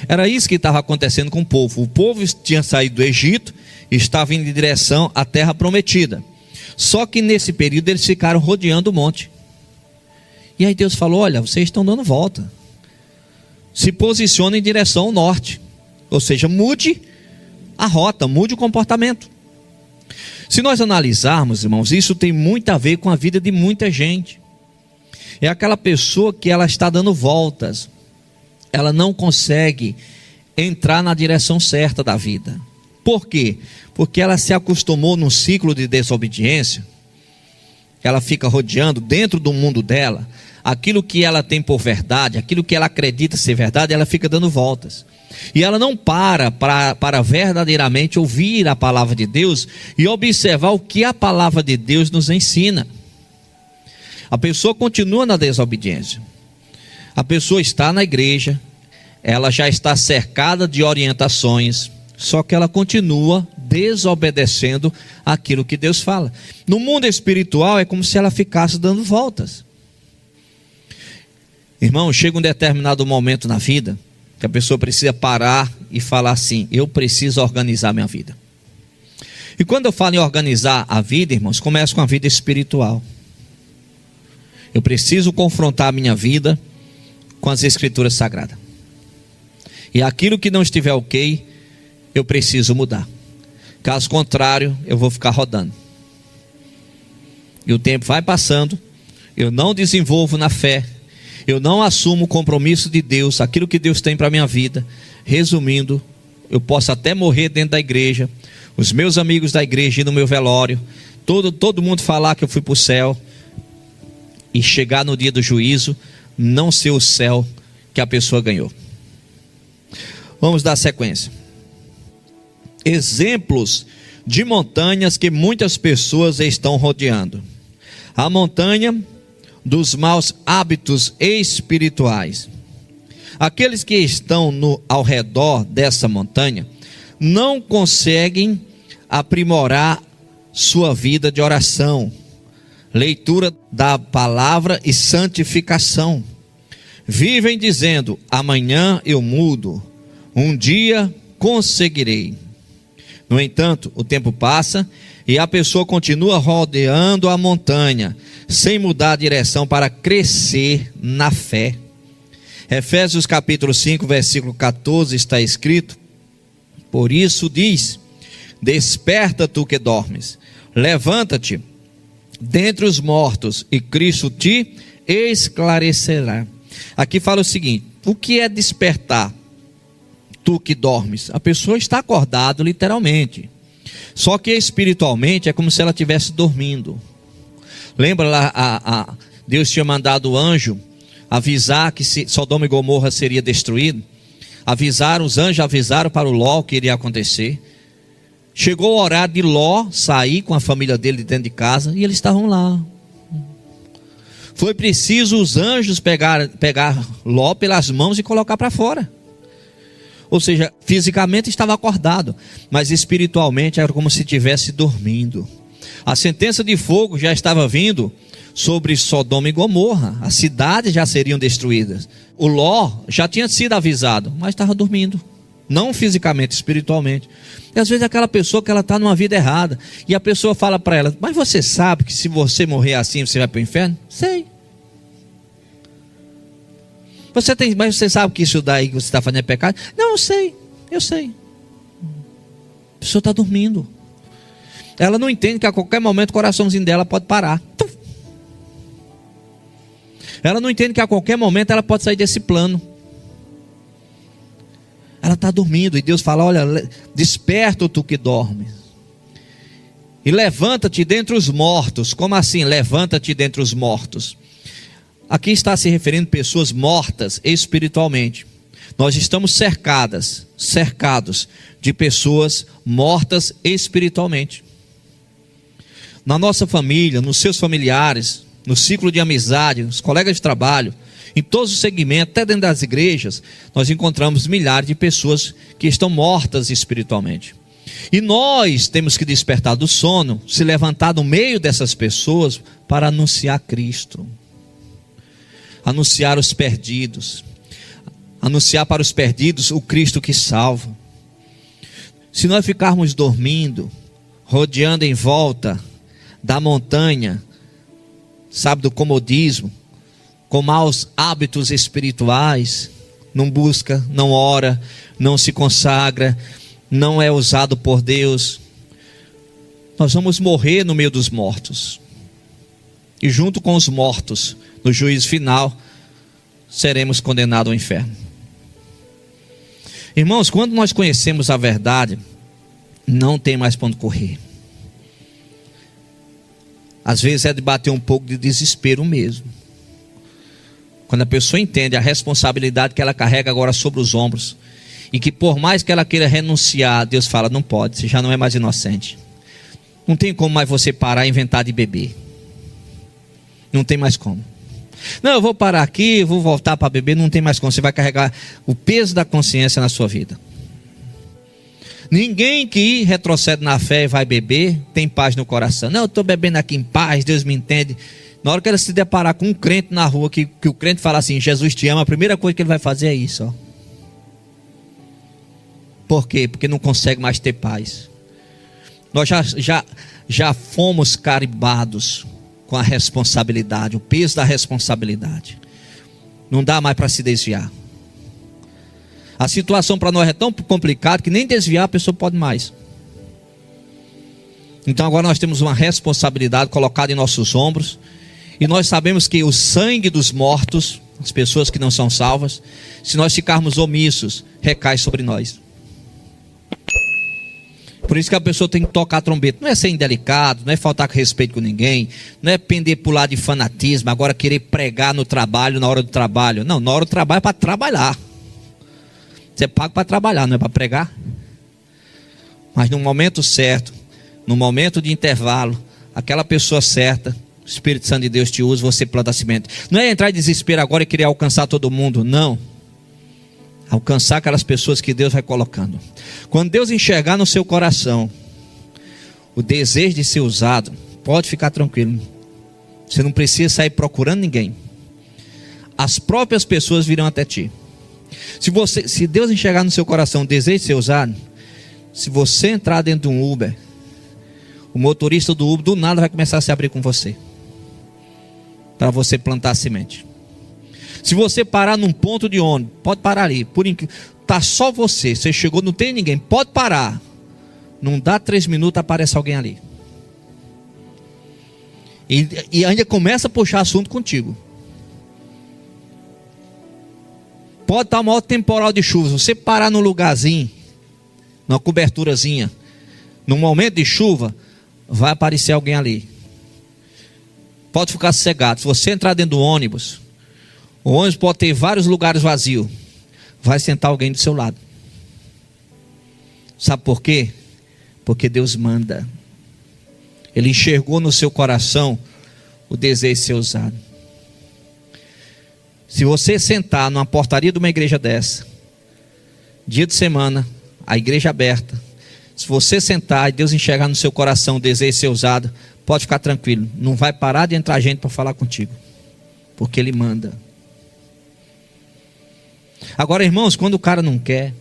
Era isso que estava acontecendo com o povo. O povo tinha saído do Egito e estava indo em direção à terra prometida. Só que nesse período eles ficaram rodeando o monte. E aí Deus falou: olha, vocês estão dando volta. Se posicione em direção ao norte. Ou seja, mude a rota, mude o comportamento. Se nós analisarmos, irmãos, isso tem muito a ver com a vida de muita gente. É aquela pessoa que ela está dando voltas. Ela não consegue entrar na direção certa da vida. Por quê? Porque ela se acostumou num ciclo de desobediência. Ela fica rodeando dentro do mundo dela. Aquilo que ela tem por verdade, aquilo que ela acredita ser verdade, ela fica dando voltas. E ela não para verdadeiramente ouvir a palavra de Deus e observar o que a palavra de Deus nos ensina. A pessoa continua na desobediência. A pessoa está na igreja, ela já está cercada de orientações, só que ela continua desobedecendo aquilo que Deus fala. No mundo espiritual é como se ela ficasse dando voltas. Irmão, chega um determinado momento na vida que a pessoa precisa parar e falar assim: eu preciso organizar minha vida. E quando eu falo em organizar a vida, irmãos, começa com a vida espiritual. Eu preciso confrontar a minha vida com as escrituras sagradas. E aquilo que não estiver ok, eu preciso mudar. Caso contrário, eu vou ficar rodando. E o tempo vai passando, eu não desenvolvo na fé, eu não assumo o compromisso de Deus, aquilo que Deus tem para a minha vida. Resumindo, eu posso até morrer dentro da igreja, os meus amigos da igreja ir no meu velório, todo mundo falar que eu fui para o céu, e chegar no dia do juízo, não ser o céu que a pessoa ganhou. Vamos dar sequência. Exemplos de montanhas que muitas pessoas estão rodeando. A montanha dos maus hábitos espirituais. Aqueles que estão ao redor dessa montanha não conseguem aprimorar sua vida de oração, leitura da palavra e santificação. Vivem dizendo: amanhã eu mudo, um dia conseguirei. No entanto, o tempo passa e a pessoa continua rodeando a montanha, sem mudar a direção para crescer na fé. Efésios capítulo 5, versículo 14 está escrito: por isso diz: desperta tu que dormes, levanta-te dentre os mortos e Cristo te esclarecerá. Aqui fala o seguinte: o que é despertar? Tu que dormes. A pessoa está acordada literalmente, só que espiritualmente é como se ela estivesse dormindo. Lembra lá, Deus tinha mandado o anjo avisar que Sodoma e Gomorra seria destruído. Os anjos avisaram para o Ló o que iria acontecer. Chegou o horário de Ló sair com a família dele de dentro de casa e eles estavam lá. Foi preciso os anjos pegar Ló pelas mãos e colocar para fora. Ou seja, fisicamente estava acordado, mas espiritualmente era como se estivesse dormindo. A sentença de fogo já estava vindo sobre Sodoma e Gomorra. As cidades já seriam destruídas. O Ló já tinha sido avisado, mas estava dormindo. não fisicamente, espiritualmente. E às vezes aquela pessoa que ela está numa vida errada, e a pessoa fala para ela: mas você sabe que se você morrer assim, você vai para o inferno? Sei. Mas você sabe que isso daí que você está fazendo é pecado? Não, eu sei. A pessoa está dormindo. Ela não entende que a qualquer momento o coraçãozinho dela pode parar. Ela não entende que a qualquer momento ela pode sair desse plano. Ela está dormindo e Deus fala: olha, desperta tu que dorme, e levanta-te dentre os mortos. Como assim, levanta-te dentre os mortos? Aqui está se referindo a pessoas mortas espiritualmente. Nós estamos cercados de pessoas mortas espiritualmente. Na nossa família, nos seus familiares, no ciclo de amizade, nos colegas de trabalho, em todos os segmentos, até dentro das igrejas, nós encontramos milhares de pessoas que estão mortas espiritualmente. E nós temos que despertar do sono, se levantar no meio dessas pessoas para anunciar Cristo. Anunciar os perdidos. Anunciar para os perdidos o Cristo que salva. Se nós ficarmos dormindo, rodeando em volta da montanha, sabe, do comodismo, com maus hábitos espirituais, não busca, não ora, não se consagra, não é usado por Deus, nós vamos morrer no meio dos mortos. E junto com os mortos, no juízo final, seremos condenados ao inferno. Irmãos, quando nós conhecemos a verdade, não tem mais para onde correr. Às vezes é de bater um pouco de desespero mesmo. Quando a pessoa entende a responsabilidade que ela carrega agora sobre os ombros, e que por mais que ela queira renunciar, Deus fala: não pode, você já não é mais inocente. Não tem como mais você parar e inventar de beber. Não tem mais como. Não, eu vou parar aqui, vou voltar para beber. Não tem mais como, você vai carregar o peso da consciência na sua vida. Ninguém que retrocede na fé e vai beber tem paz no coração. Não, eu estou bebendo aqui em paz, Deus me entende. Na hora que ela se deparar com um crente na rua, que o crente fala assim: Jesus te ama, a primeira coisa que ele vai fazer é isso, ó. Por quê? Porque não consegue mais ter paz. Nós já fomos carimbados com a responsabilidade, o peso da responsabilidade. Não dá mais para se desviar. A situação para nós é tão complicada que nem desviar a pessoa pode mais. Então agora nós temos uma responsabilidade colocada em nossos ombros. E nós sabemos que o sangue dos mortos, as pessoas que não são salvas, se nós ficarmos omissos, recai sobre nós. Por isso que a pessoa tem que tocar a trombeta. Não é ser indelicado, não é faltar com respeito com ninguém, não é pender para o lado de fanatismo, agora querer pregar no trabalho, na hora do trabalho. Não, na hora do trabalho é para trabalhar. Você paga para trabalhar, não é para pregar. Mas no momento certo, no momento de intervalo, aquela pessoa certa, o Espírito Santo de Deus te usa, você planta semente. Não é entrar em desespero agora e querer alcançar todo mundo, não. Alcançar aquelas pessoas que Deus vai colocando. Quando Deus enxergar no seu coração o desejo de ser usado, pode ficar tranquilo. Você não precisa sair procurando ninguém. As próprias pessoas virão até ti. Se Deus enxergar no seu coração o desejo de ser usado, se você entrar dentro de um Uber, o motorista do Uber do nada vai começar a se abrir com você, para você plantar a semente. Se você parar num ponto de ônibus, pode parar ali. Tá só você chegou, não tem ninguém, pode parar. Não dá 3 minutos, aparece alguém ali. E ainda começa a puxar assunto contigo. Pode estar o maior temporal de chuva. Se você parar num lugarzinho, numa coberturazinha, num momento de chuva, vai aparecer alguém ali. Pode ficar sossegado. Se você entrar dentro do ônibus, o ônibus pode ter vários lugares vazios, vai sentar alguém do seu lado. Sabe por quê? Porque Deus manda. Ele enxergou no seu coração o desejo de ser usado. Se você sentar numa portaria de uma igreja dessa, dia de semana, a igreja aberta, se você sentar e Deus enxergar no seu coração o desejo de ser usado, pode ficar tranquilo, não vai parar de entrar gente para falar contigo, porque Ele manda. Agora, irmãos, quando o cara não quer,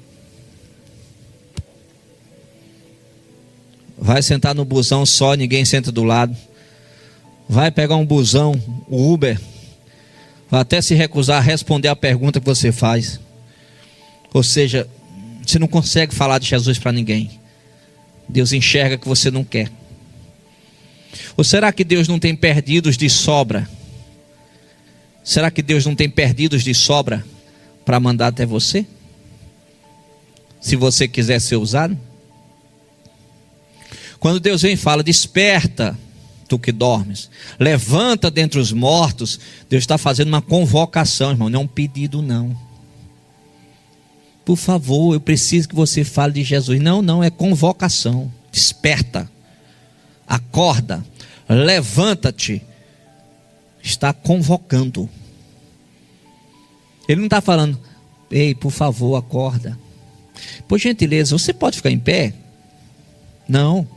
vai sentar no busão só, ninguém senta do lado, vai pegar um busão, o Uber, vai até se recusar a responder a pergunta que você faz. Ou seja, você não consegue falar de Jesus para ninguém. Deus enxerga que você não quer. Ou será que Deus não tem perdidos de sobra? Será que Deus não tem perdidos de sobra para mandar até você? Se você quiser ser usado. Quando Deus vem e fala, desperta, tu que dormes, levanta dentre os mortos, Deus está fazendo uma convocação, irmão, não é um pedido não. Por favor, eu preciso que você fale de Jesus. Não, é convocação. Desperta, acorda, levanta-te. Está convocando. Ele não está falando, ei, por favor, acorda. Por gentileza, você pode ficar em pé? Não.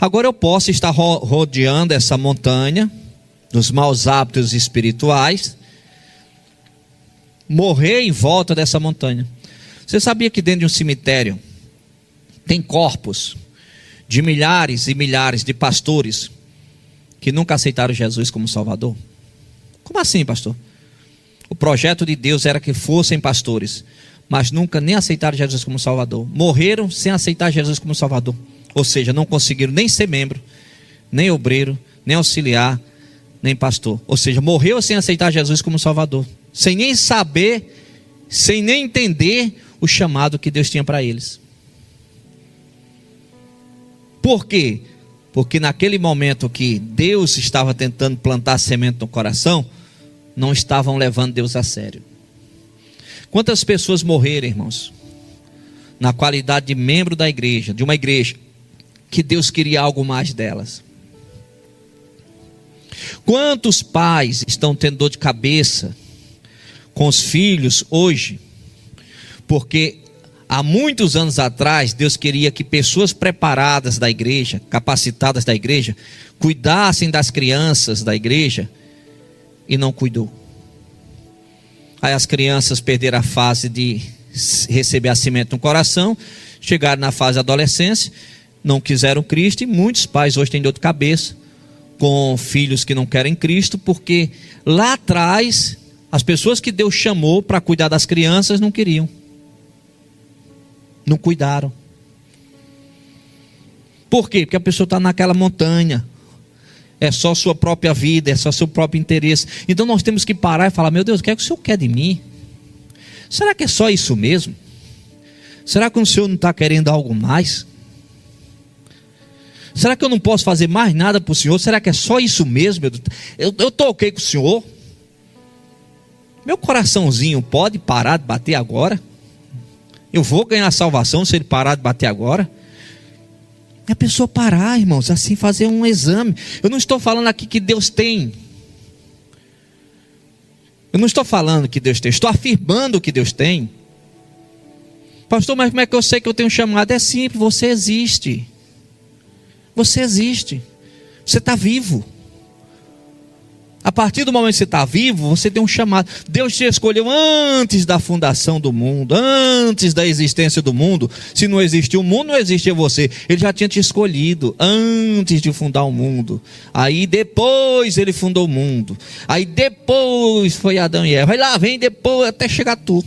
Agora eu posso estar rodeando essa montanha dos maus hábitos espirituais, morrer em volta dessa montanha. Você sabia que dentro de um cemitério tem corpos de milhares e milhares de pastores que nunca aceitaram Jesus como Salvador? Como assim, pastor? O projeto de Deus era que fossem pastores, mas nunca nem aceitaram Jesus como Salvador. Morreram sem aceitar Jesus como Salvador. Ou seja, não conseguiram nem ser membro, nem obreiro, nem auxiliar, nem pastor. Ou seja, morreu sem aceitar Jesus como Salvador, sem nem saber, sem nem entender o chamado que Deus tinha para eles. Por quê? Porque naquele momento que Deus estava tentando plantar semente no coração, não estavam levando Deus a sério. Quantas pessoas morreram, irmãos, na qualidade de membro da igreja, de uma igreja, que Deus queria algo mais delas? Quantos pais estão tendo dor de cabeça com os filhos hoje, porque há muitos anos atrás Deus queria que pessoas preparadas da igreja, capacitadas da igreja, cuidassem das crianças da igreja, e não cuidou. Aí as crianças perderam a fase de receber a semente no coração, chegaram na fase da adolescência, não quiseram Cristo, e muitos pais hoje têm dor de cabeça com filhos que não querem Cristo, porque lá atrás as pessoas que Deus chamou para cuidar das crianças não queriam, não cuidaram. Por quê? Porque a pessoa está naquela montanha, é só sua própria vida, é só seu próprio interesse. Então nós temos que parar e falar, meu Deus, o que é que o Senhor quer de mim? Será que é só isso mesmo? Será que o Senhor não está querendo algo mais? Será que eu não posso fazer mais nada para o Senhor? Será que é só isso mesmo? Eu estou ok com o Senhor? Meu coraçãozinho pode parar de bater agora? Eu vou ganhar a salvação se ele parar de bater agora? É a pessoa parar, irmãos, assim, fazer um exame. Eu não estou falando aqui que Deus tem. Eu não estou falando que Deus tem, estou afirmando que Deus tem. Pastor, mas como é que eu sei que eu tenho um chamado? É simples, você existe. Você existe. Você está vivo. A partir do momento que você está vivo, você tem um chamado. Deus te escolheu antes da fundação do mundo, antes da existência do mundo. Se não existia o mundo, não existia você. Ele já tinha te escolhido antes de fundar o mundo. Aí depois ele fundou o mundo. Aí depois foi Adão e Eva. Aí lá vem depois até chegar tu.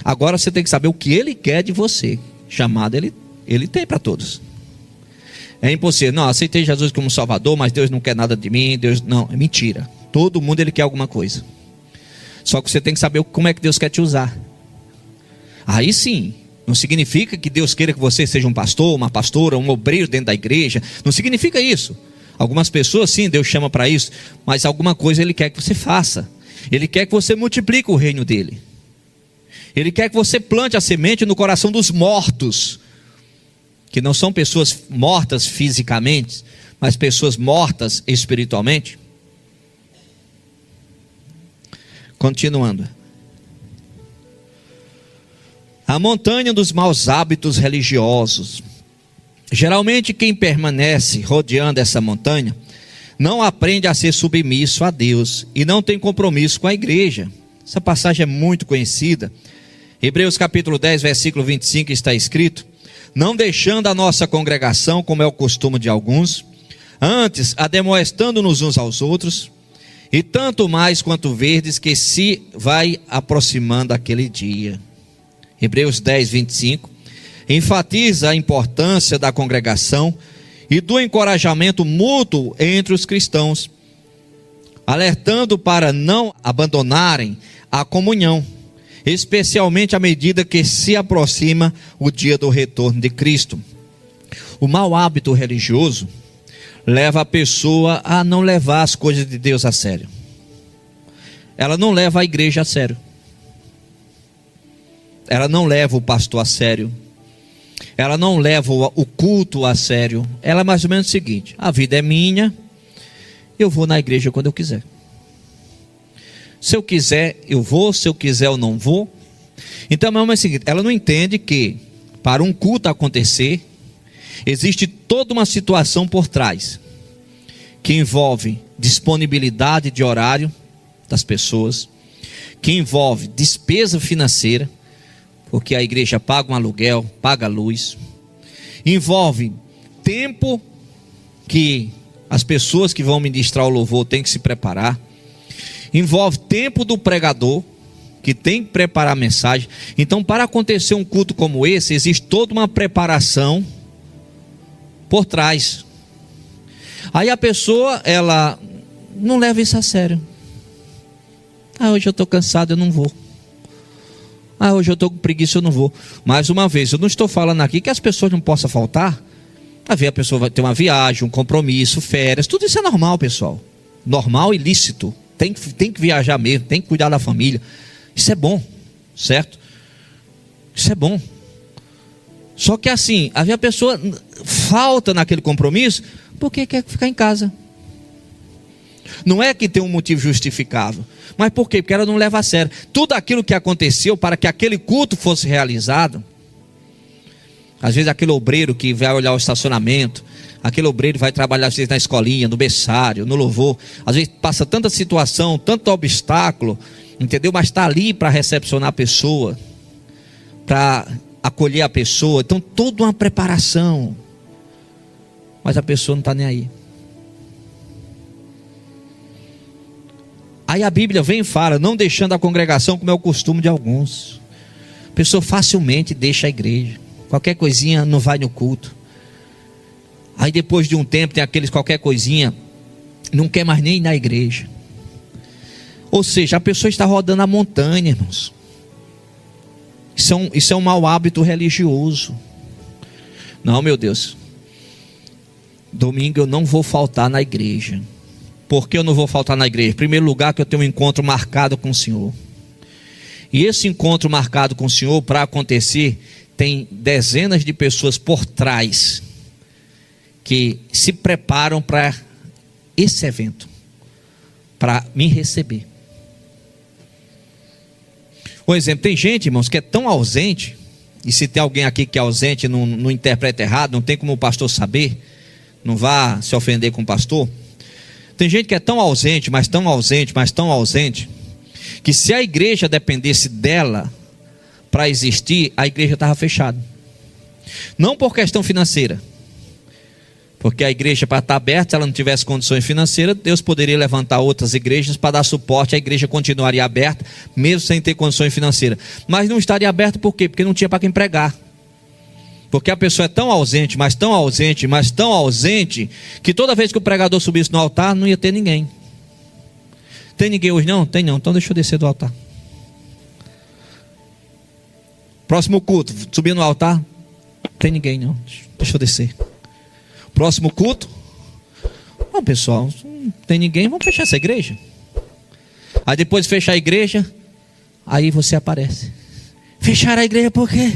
Agora você tem que saber o que ele quer de você. Chamado ele tem para todos. É impossível, não, aceitei Jesus como Salvador, mas Deus não quer nada de mim, Deus não, é mentira. Todo mundo ele quer alguma coisa. Só que você tem que saber como é que Deus quer te usar. Aí sim, não significa que Deus queira que você seja um pastor, uma pastora, um obreiro dentro da igreja. Não significa isso. Algumas pessoas sim, Deus chama para isso, mas alguma coisa ele quer que você faça. Ele quer que você multiplique o reino dele. Ele quer que você plante a semente no coração dos mortos, que não são pessoas mortas fisicamente, mas pessoas mortas espiritualmente. Continuando. A montanha dos maus hábitos religiosos. Geralmente quem permanece rodeando essa montanha não aprende a ser submisso a Deus e não tem compromisso com a igreja. Essa passagem é muito conhecida. Hebreus capítulo 10, versículo 25 está escrito: não deixando a nossa congregação, como é o costume de alguns, antes ademoestando-nos uns aos outros, e tanto mais quanto verdes que se vai aproximando aquele dia. Hebreus 10, 25 enfatiza a importância da congregação e do encorajamento mútuo entre os cristãos, alertando para não abandonarem a comunhão, especialmente à medida que se aproxima o dia do retorno de Cristo. O mau hábito religioso leva a pessoa a não levar as coisas de Deus a sério. Ela não leva a igreja a sério. Ela não leva o pastor a sério. Ela não leva o culto a sério. Ela é mais ou menos o seguinte: a vida é minha, eu vou na igreja quando eu quiser. Se eu quiser, eu vou. Se eu quiser, eu não vou. Então, é o seguinte: ela não entende que para um culto acontecer, existe toda uma situação por trás, que envolve disponibilidade de horário das pessoas, que envolve despesa financeira, porque a igreja paga um aluguel, paga a luz, envolve tempo que as pessoas que vão ministrar o louvor têm que se preparar, envolve tempo do pregador, que tem que preparar a mensagem. Então, para acontecer um culto como esse, existe toda uma preparação por trás. Aí a pessoa, ela não leva isso a sério. Hoje eu estou cansado, eu não vou. Hoje eu estou com preguiça, eu não vou. Mais uma vez, eu não estou falando aqui que as pessoas não possam faltar. A pessoa vai ter uma viagem, um compromisso, férias, tudo isso é normal, pessoal. Normal e lícito. Tem que viajar mesmo, tem que cuidar da família. Isso é bom, certo? Isso é bom. Só que assim, a pessoa falta naquele compromisso porque quer ficar em casa. Não é que tem um motivo justificável. Mas por quê? Porque ela não leva a sério. Tudo aquilo que aconteceu para que aquele culto fosse realizado. Às vezes aquele obreiro que vai olhar o estacionamento, aquele obreiro vai trabalhar às vezes na escolinha, no berçário, no louvor. Às vezes passa tanta situação, tanto obstáculo, entendeu? Mas está ali para recepcionar a pessoa, para acolher a pessoa. Então toda uma preparação. Mas a pessoa não está nem aí. Aí a Bíblia vem e fala: não deixando a congregação, como é o costume de alguns. A pessoa facilmente deixa a igreja. Qualquer coisinha não vai no culto. Aí depois de um tempo tem aqueles qualquer coisinha, não quer mais nem ir na igreja. Ou seja, a pessoa está rodando a montanha, irmãos. Isso é um mau hábito religioso. Não, meu Deus. Domingo eu não vou faltar na igreja. Por que eu não vou faltar na igreja? Em primeiro lugar, que eu tenho um encontro marcado com o Senhor. E esse encontro marcado com o Senhor, para acontecer, tem dezenas de pessoas por trás que se preparam para esse evento, para me receber. Por exemplo, tem gente, irmãos, que é tão ausente, e se tem alguém aqui que é ausente, não interpreta errado, não tem como o pastor saber, não vá se ofender com o pastor. Tem gente que é tão ausente, mas tão ausente, mas tão ausente, que se a igreja dependesse dela para existir, a igreja estava fechada. Não por questão financeira, porque a igreja, para estar aberta, se ela não tivesse condições financeiras, Deus poderia levantar outras igrejas para dar suporte, a igreja continuaria aberta, mesmo sem ter condições financeiras. Mas não estaria aberta por quê? Porque não tinha para quem pregar. Porque a pessoa é tão ausente, mas tão ausente, mas tão ausente, que toda vez que o pregador subisse no altar, não ia ter ninguém. Tem ninguém hoje não? Tem não, então deixa eu descer do altar. Próximo culto, subir no altar, tem ninguém não, deixa eu descer. Próximo culto, bom pessoal, não tem ninguém, vamos fechar essa igreja. Aí depois de fechar a igreja, aí você aparece. Fechar a igreja por quê?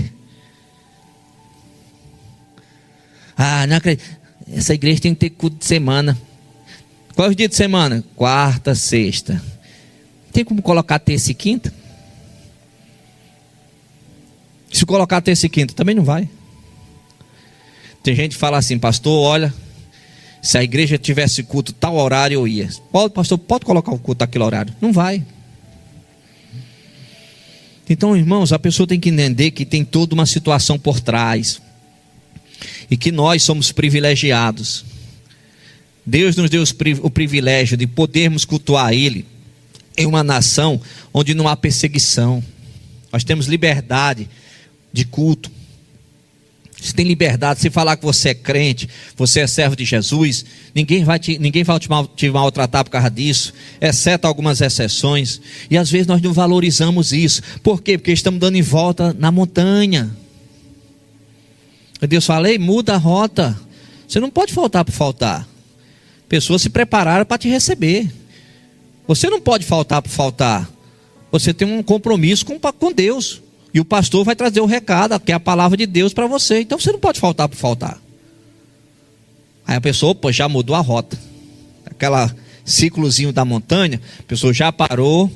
Não acredito. Essa igreja tem que ter culto de semana. Qual é o dia de semana? Quarta, sexta. Tem como colocar terça e quinta? Se colocar terça e quinta, também não vai. Tem gente que fala assim: pastor, olha, se a igreja tivesse culto tal horário, eu ia. Pastor, pode colocar o culto naquele horário? Não vai. Então, irmãos, a pessoa tem que entender que tem toda uma situação por trás. E que nós somos privilegiados. Deus nos deu o privilégio de podermos cultuar Ele em uma nação onde não há perseguição. Nós temos liberdade de culto. Você tem liberdade, se falar que você é crente, você é servo de Jesus, ninguém vai te maltratar por causa disso, exceto algumas exceções. E às vezes nós não valorizamos isso. Por quê? Porque estamos dando em volta na montanha. Deus fala: ei, muda a rota. Você não pode faltar por faltar. Pessoas se prepararam para te receber. Você não pode faltar por faltar. Você tem um compromisso com Deus. E o pastor vai trazer o recado, que é a palavra de Deus para você. Então você não pode faltar por faltar. Aí a pessoa, opa, já mudou a rota. Aquela ciclozinho da montanha, a pessoa já parou.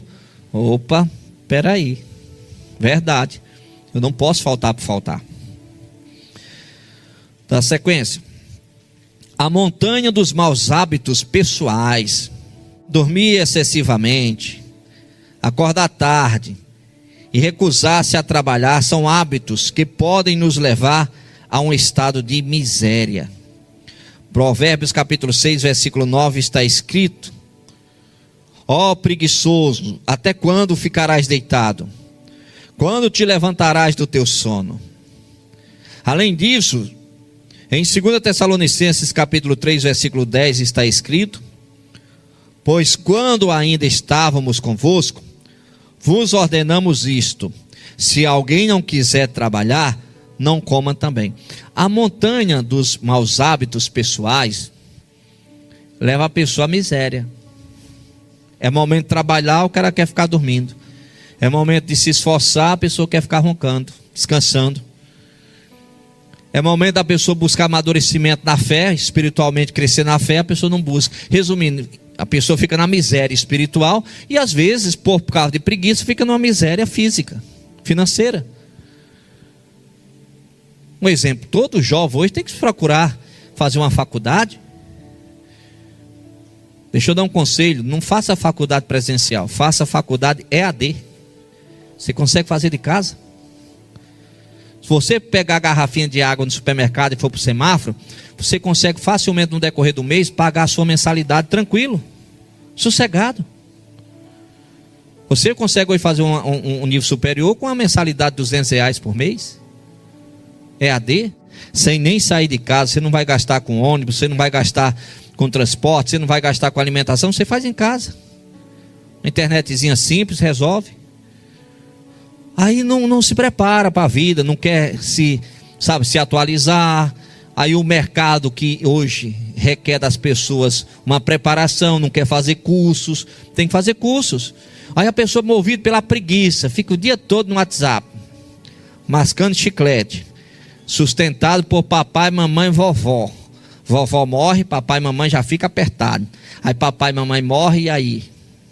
Opa, peraí. Verdade. Eu não posso faltar por faltar. Da sequência. A montanha dos maus hábitos pessoais. Dormir excessivamente. Acordar tarde. E recusar-se a trabalhar são hábitos que podem nos levar a um estado de miséria. Provérbios capítulo 6, versículo 9 está escrito: ó preguiçoso, até quando ficarás deitado? Quando te levantarás do teu sono? Além disso, em 2 Tessalonicenses capítulo 3, versículo 10 está escrito: pois quando ainda estávamos convosco, vos ordenamos isto: se alguém não quiser trabalhar, não coma também. A montanha dos maus hábitos pessoais leva a pessoa à miséria. É momento de trabalhar, o cara quer ficar dormindo. É momento de se esforçar, a pessoa quer ficar roncando, descansando. É momento da pessoa buscar amadurecimento na fé, espiritualmente crescer na fé, a pessoa não busca. Resumindo, a pessoa fica na miséria espiritual e às vezes, por causa de preguiça, fica numa miséria física, financeira. Um exemplo, todo jovem hoje tem que procurar fazer uma faculdade. Deixa eu dar um conselho: não faça faculdade presencial, faça faculdade EAD. Você consegue fazer de casa? Se você pegar a garrafinha de água no supermercado e for para o semáforo, você consegue facilmente no decorrer do mês pagar a sua mensalidade tranquilo, sossegado. Você consegue hoje fazer um nível superior com uma mensalidade de R$200 por mês? EAD, sem nem sair de casa. Você não vai gastar com ônibus, você não vai gastar com transporte, você não vai gastar com alimentação, você faz em casa. Uma internetzinha simples, resolve. Aí não se prepara para a vida, não quer se atualizar. Aí o mercado que hoje requer das pessoas uma preparação, não quer fazer cursos, tem que fazer cursos. Aí a pessoa, movida pela preguiça, fica o dia todo no WhatsApp, mascando chiclete, sustentado por papai, mamãe e vovó. Vovó morre, papai e mamãe já fica apertado. Aí papai e mamãe morrem, e aí?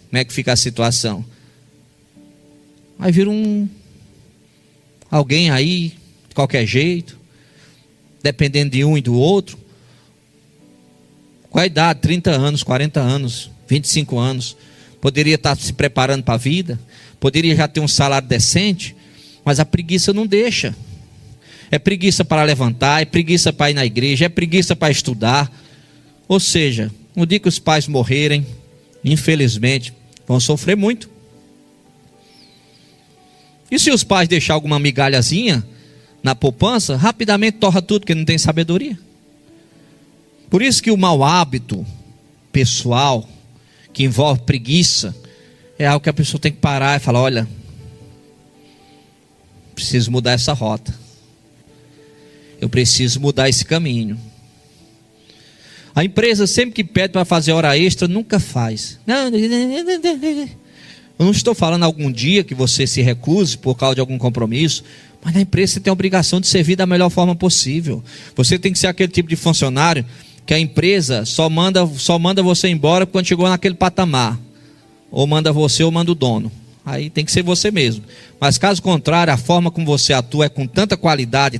Como é que fica a situação? Aí vira alguém aí, de qualquer jeito, dependendo de um e do outro. Qual a idade? 30 anos, 40 anos, 25 anos. Poderia estar se preparando para a vida, poderia já ter um salário decente, mas a preguiça não deixa. É preguiça para levantar, é preguiça para ir na igreja, é preguiça para estudar. Ou seja, no dia que os pais morrerem, infelizmente, vão sofrer muito. E se os pais deixar alguma migalhazinha na poupança, rapidamente torra tudo, porque não tem sabedoria. Por isso que o mau hábito pessoal, que envolve preguiça, é algo que a pessoa tem que parar e falar: olha, preciso mudar essa rota. Eu preciso mudar esse caminho. A empresa sempre que pede para fazer hora extra, nunca faz. Eu não estou falando algum dia que você se recuse por causa de algum compromisso, mas na empresa você tem a obrigação de servir da melhor forma possível. Você tem que ser aquele tipo de funcionário que a empresa só manda você embora quando chegou naquele patamar. Ou manda você ou manda o dono. Aí tem que ser você mesmo. Mas caso contrário, a forma como você atua é com tanta qualidade,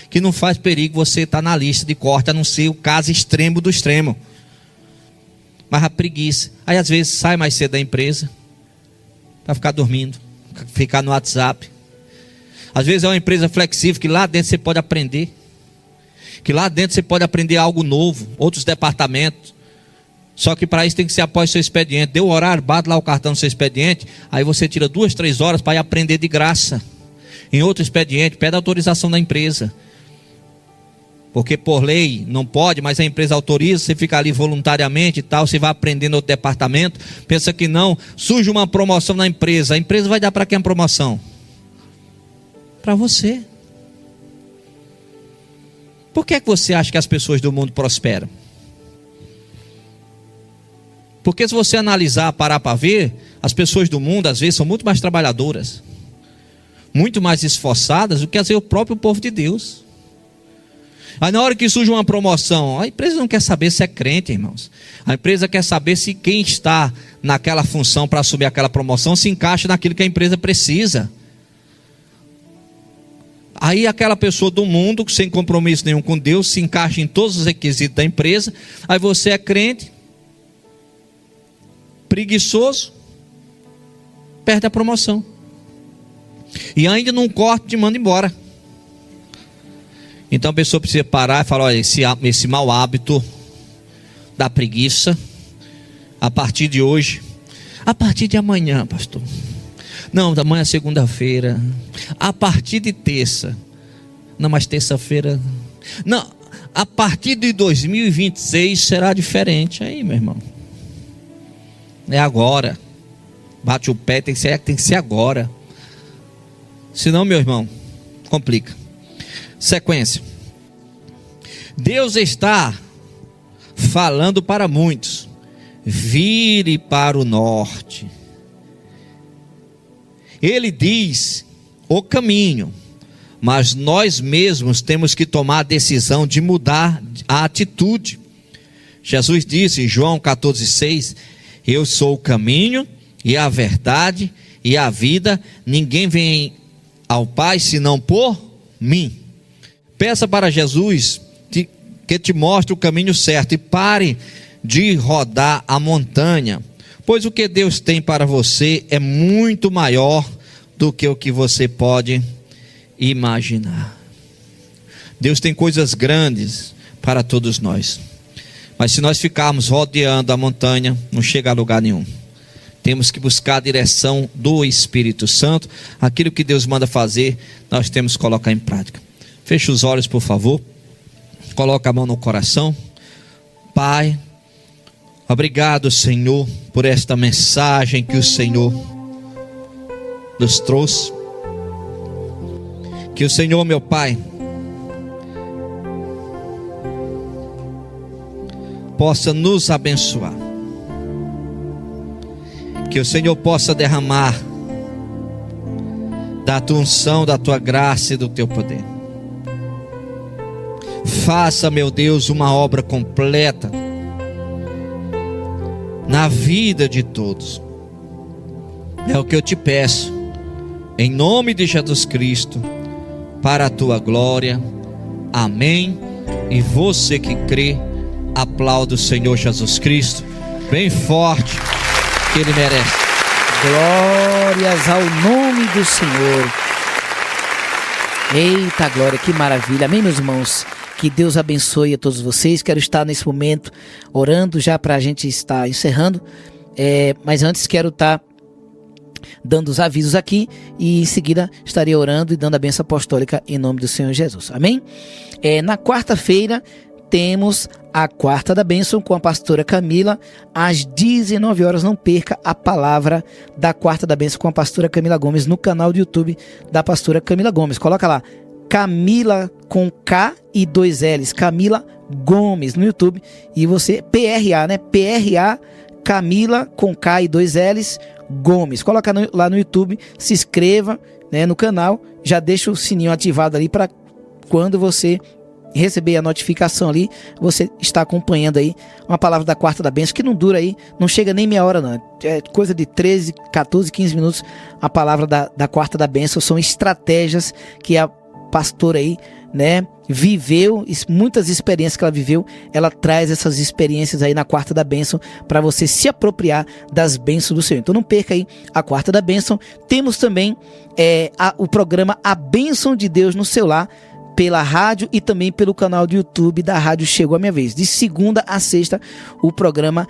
que não faz perigo você estar na lista de corte, a não ser o caso extremo do extremo. Mas a preguiça. Aí às vezes sai mais cedo da empresa para ficar dormindo, ficar no WhatsApp. Às vezes é uma empresa flexível, que lá dentro você pode aprender. Que lá dentro você pode aprender algo novo, outros departamentos. Só que para isso tem que ser após seu expediente. Deu o horário, bate lá o cartão no seu expediente. Aí você tira 2, 3 horas para ir aprender de graça. Em outro expediente, pede autorização da empresa. Porque por lei não pode, mas a empresa autoriza, você fica ali voluntariamente e tal, você vai aprendendo outro departamento, pensa que não, surge uma promoção na empresa, a empresa vai dar para quem a promoção? Para você. Por que é que você acha que as pessoas do mundo prosperam? Porque se você analisar, parar para ver, as pessoas do mundo às vezes são muito mais trabalhadoras, muito mais esforçadas do que às vezes o próprio povo de Deus. Aí na hora que surge uma promoção, a empresa não quer saber se é crente, irmãos. A empresa quer saber se quem está naquela função para assumir aquela promoção se encaixa naquilo que a empresa precisa. Aí aquela pessoa do mundo, sem compromisso nenhum com Deus, se encaixa em todos os requisitos da empresa. Aí você é crente, preguiçoso, perde a promoção. E ainda num corte te manda embora. Então a pessoa precisa parar e falar: olha, esse mau hábito da preguiça, a partir de hoje, a partir de amanhã, pastor. Não, amanhã é segunda-feira. A partir de terça. Não, mas terça-feira. Não, a partir de 2026 será diferente. Aí, meu irmão. É agora. Bate o pé, tem que ser agora. Senão, meu irmão, complica. Sequência. Deus está falando para muitos: vire para o norte. Ele diz o caminho, mas nós mesmos temos que tomar a decisão de mudar a atitude. Jesus disse em João 14,6: eu sou o caminho e a verdade e a vida, ninguém vem ao Pai senão por mim. Peça para Jesus que te mostre o caminho certo e pare de rodar a montanha, pois o que Deus tem para você é muito maior do que o que você pode imaginar. Deus tem coisas grandes para todos nós, mas se nós ficarmos rodeando a montanha, não chega a lugar nenhum. Temos que buscar a direção do Espírito Santo. Aquilo que Deus manda fazer, nós temos que colocar em prática. Feche os olhos, por favor. Coloca a mão no coração. Pai, obrigado, Senhor, por esta mensagem que o Senhor nos trouxe. Que o Senhor, meu Pai, possa nos abençoar. Que o Senhor possa derramar da tua unção, da tua graça e do teu poder. Faça, meu Deus, uma obra completa na vida de todos. É o que eu te peço, em nome de Jesus Cristo, para a tua glória. Amém. E você que crê, aplauda o Senhor Jesus Cristo bem forte, que Ele merece. Glórias ao nome do Senhor. Eita glória, que maravilha. Amém, meus irmãos? Que Deus abençoe a todos vocês. Quero estar nesse momento orando já para a gente estar encerrando. Mas antes quero estar dando os avisos aqui e em seguida estarei orando e dando a bênção apostólica em nome do Senhor Jesus. Amém? Na quarta-feira temos a Quarta da Bênção com a pastora Camila, às 19 horas. Não perca a palavra da Quarta da Bênção com a pastora Camila Gomes no canal do YouTube da pastora Camila Gomes. Coloca lá, Camila com K e 2 L's, Camila Gomes no YouTube. E você, PRA, né? PRA, Camila com K e 2 L's, Gomes. Coloca lá no YouTube, se inscreva, né, no canal, já deixa o sininho ativado ali para quando você receber a notificação ali, você está acompanhando aí uma palavra da Quarta da Bênção, que não dura aí, não chega nem meia hora não, é coisa de 13, 14, 15 minutos a palavra da Quarta da Bênção. São estratégias que a pastora aí, né, viveu, muitas experiências que ela viveu, ela traz essas experiências aí na Quarta da Bênção para você se apropriar das bênçãos do Senhor. Então não perca aí a Quarta da Bênção. Temos também o programa A Bênção de Deus no seu lar, pela rádio e também pelo canal do YouTube da Rádio Chegou a Minha Vez. De segunda a sexta, o programa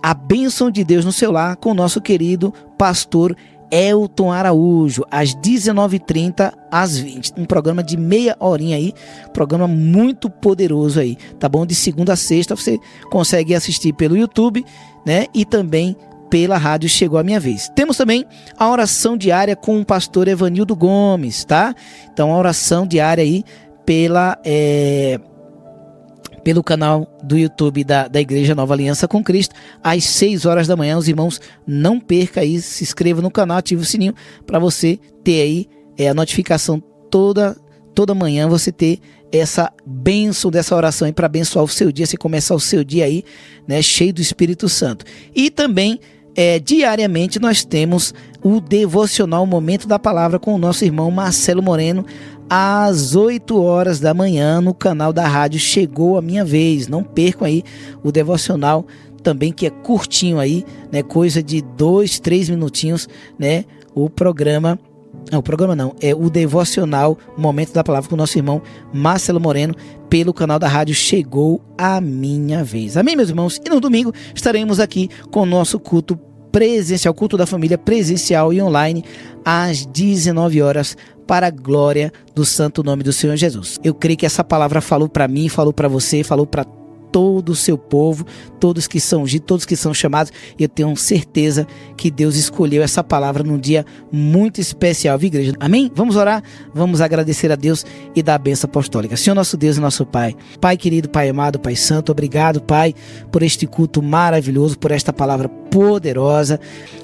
A Bênção de Deus no seu lar, com o nosso querido pastor Elton Araújo, às 19h30 às 20h. Um programa de meia horinha aí, programa muito poderoso aí, tá bom? De segunda a sexta você consegue assistir pelo YouTube, né? E também pela rádio Chegou a Minha Vez. Temos também a oração diária com o pastor Evanildo Gomes, tá? Então a oração diária aí pelo canal do YouTube da Igreja Nova Aliança com Cristo, às 6 horas da manhã. Os irmãos, não perca aí, se inscreva no canal, ative o sininho para você ter aí a notificação toda manhã, você ter essa bênção dessa oração aí para abençoar o seu dia, você começar o seu dia aí, né, cheio do Espírito Santo. E também diariamente nós temos o devocional Momento da Palavra com o nosso irmão Marcelo Moreno, às 8 horas da manhã, no canal da rádio Chegou a Minha Vez. Não percam aí o devocional também, que é curtinho aí, né? Coisa de 2-3 minutinhos, né? O devocional Momento da Palavra com o nosso irmão Marcelo Moreno, pelo canal da rádio Chegou a Minha Vez. Amém, meus irmãos? E no domingo estaremos aqui com o nosso culto presencial, culto da família presencial e online, às 19 horas, para a glória do santo nome do Senhor Jesus. Eu creio que essa palavra falou para mim, falou para você, falou para todo o seu povo, todos que são ungidos, todos que são chamados. E eu tenho certeza que Deus escolheu essa palavra num dia muito especial, viu, igreja? Amém? Vamos orar, vamos agradecer a Deus e dar a bênção apostólica. Senhor nosso Deus e nosso Pai, Pai querido, Pai amado, Pai santo, obrigado, Pai, por este culto maravilhoso, por esta palavra poderosa.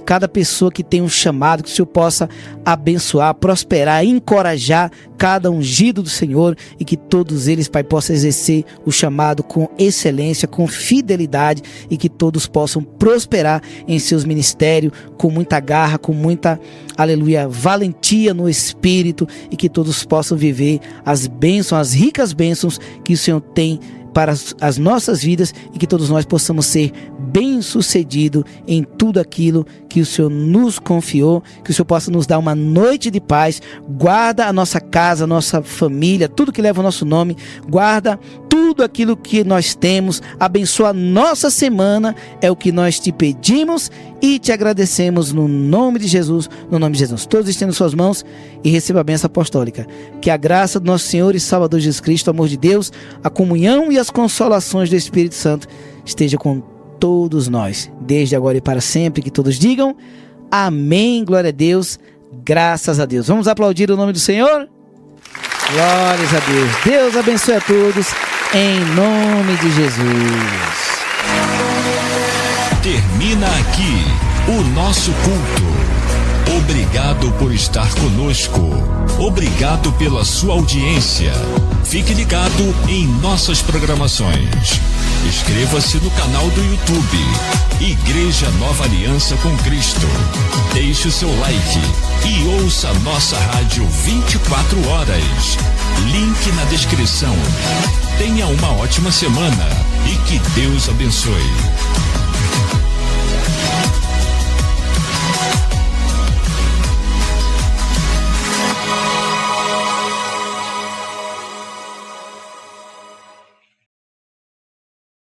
Cada pessoa que tem um chamado, que o Senhor possa abençoar, prosperar, encorajar cada ungido do Senhor, e que todos eles, Pai, possam exercer o chamado com excelência, com fidelidade, e que todos possam prosperar em seus ministérios com muita garra, com muita, aleluia, valentia no Espírito, e que todos possam viver as bênçãos, as ricas bênçãos que o Senhor tem para as nossas vidas, e que todos nós possamos ser bem-sucedidos em tudo aquilo que o Senhor nos confiou, que o Senhor possa nos dar uma noite de paz. Guarda a nossa casa, a nossa família, tudo que leva o nosso nome, guarda tudo aquilo que nós temos, abençoa a nossa semana, é o que nós te pedimos e te agradecemos no nome de Jesus, no nome de Jesus. Todos estendam suas mãos e receba a bênção apostólica. Que a graça do nosso Senhor e Salvador Jesus Cristo, o amor de Deus, a comunhão e as consolações do Espírito Santo esteja com todos nós, desde agora e para sempre. Que todos digam amém, glória a Deus, graças a Deus. Vamos aplaudir o nome do Senhor? Glórias a Deus. Deus abençoe a todos, em nome de Jesus. Termina aqui o nosso culto. Obrigado por estar conosco. Obrigado pela sua audiência. Fique ligado em nossas programações. Inscreva-se no canal do YouTube Igreja Nova Aliança com Cristo. Deixe o seu like e ouça nossa rádio 24 horas. Link na descrição. Tenha uma ótima semana e que Deus abençoe.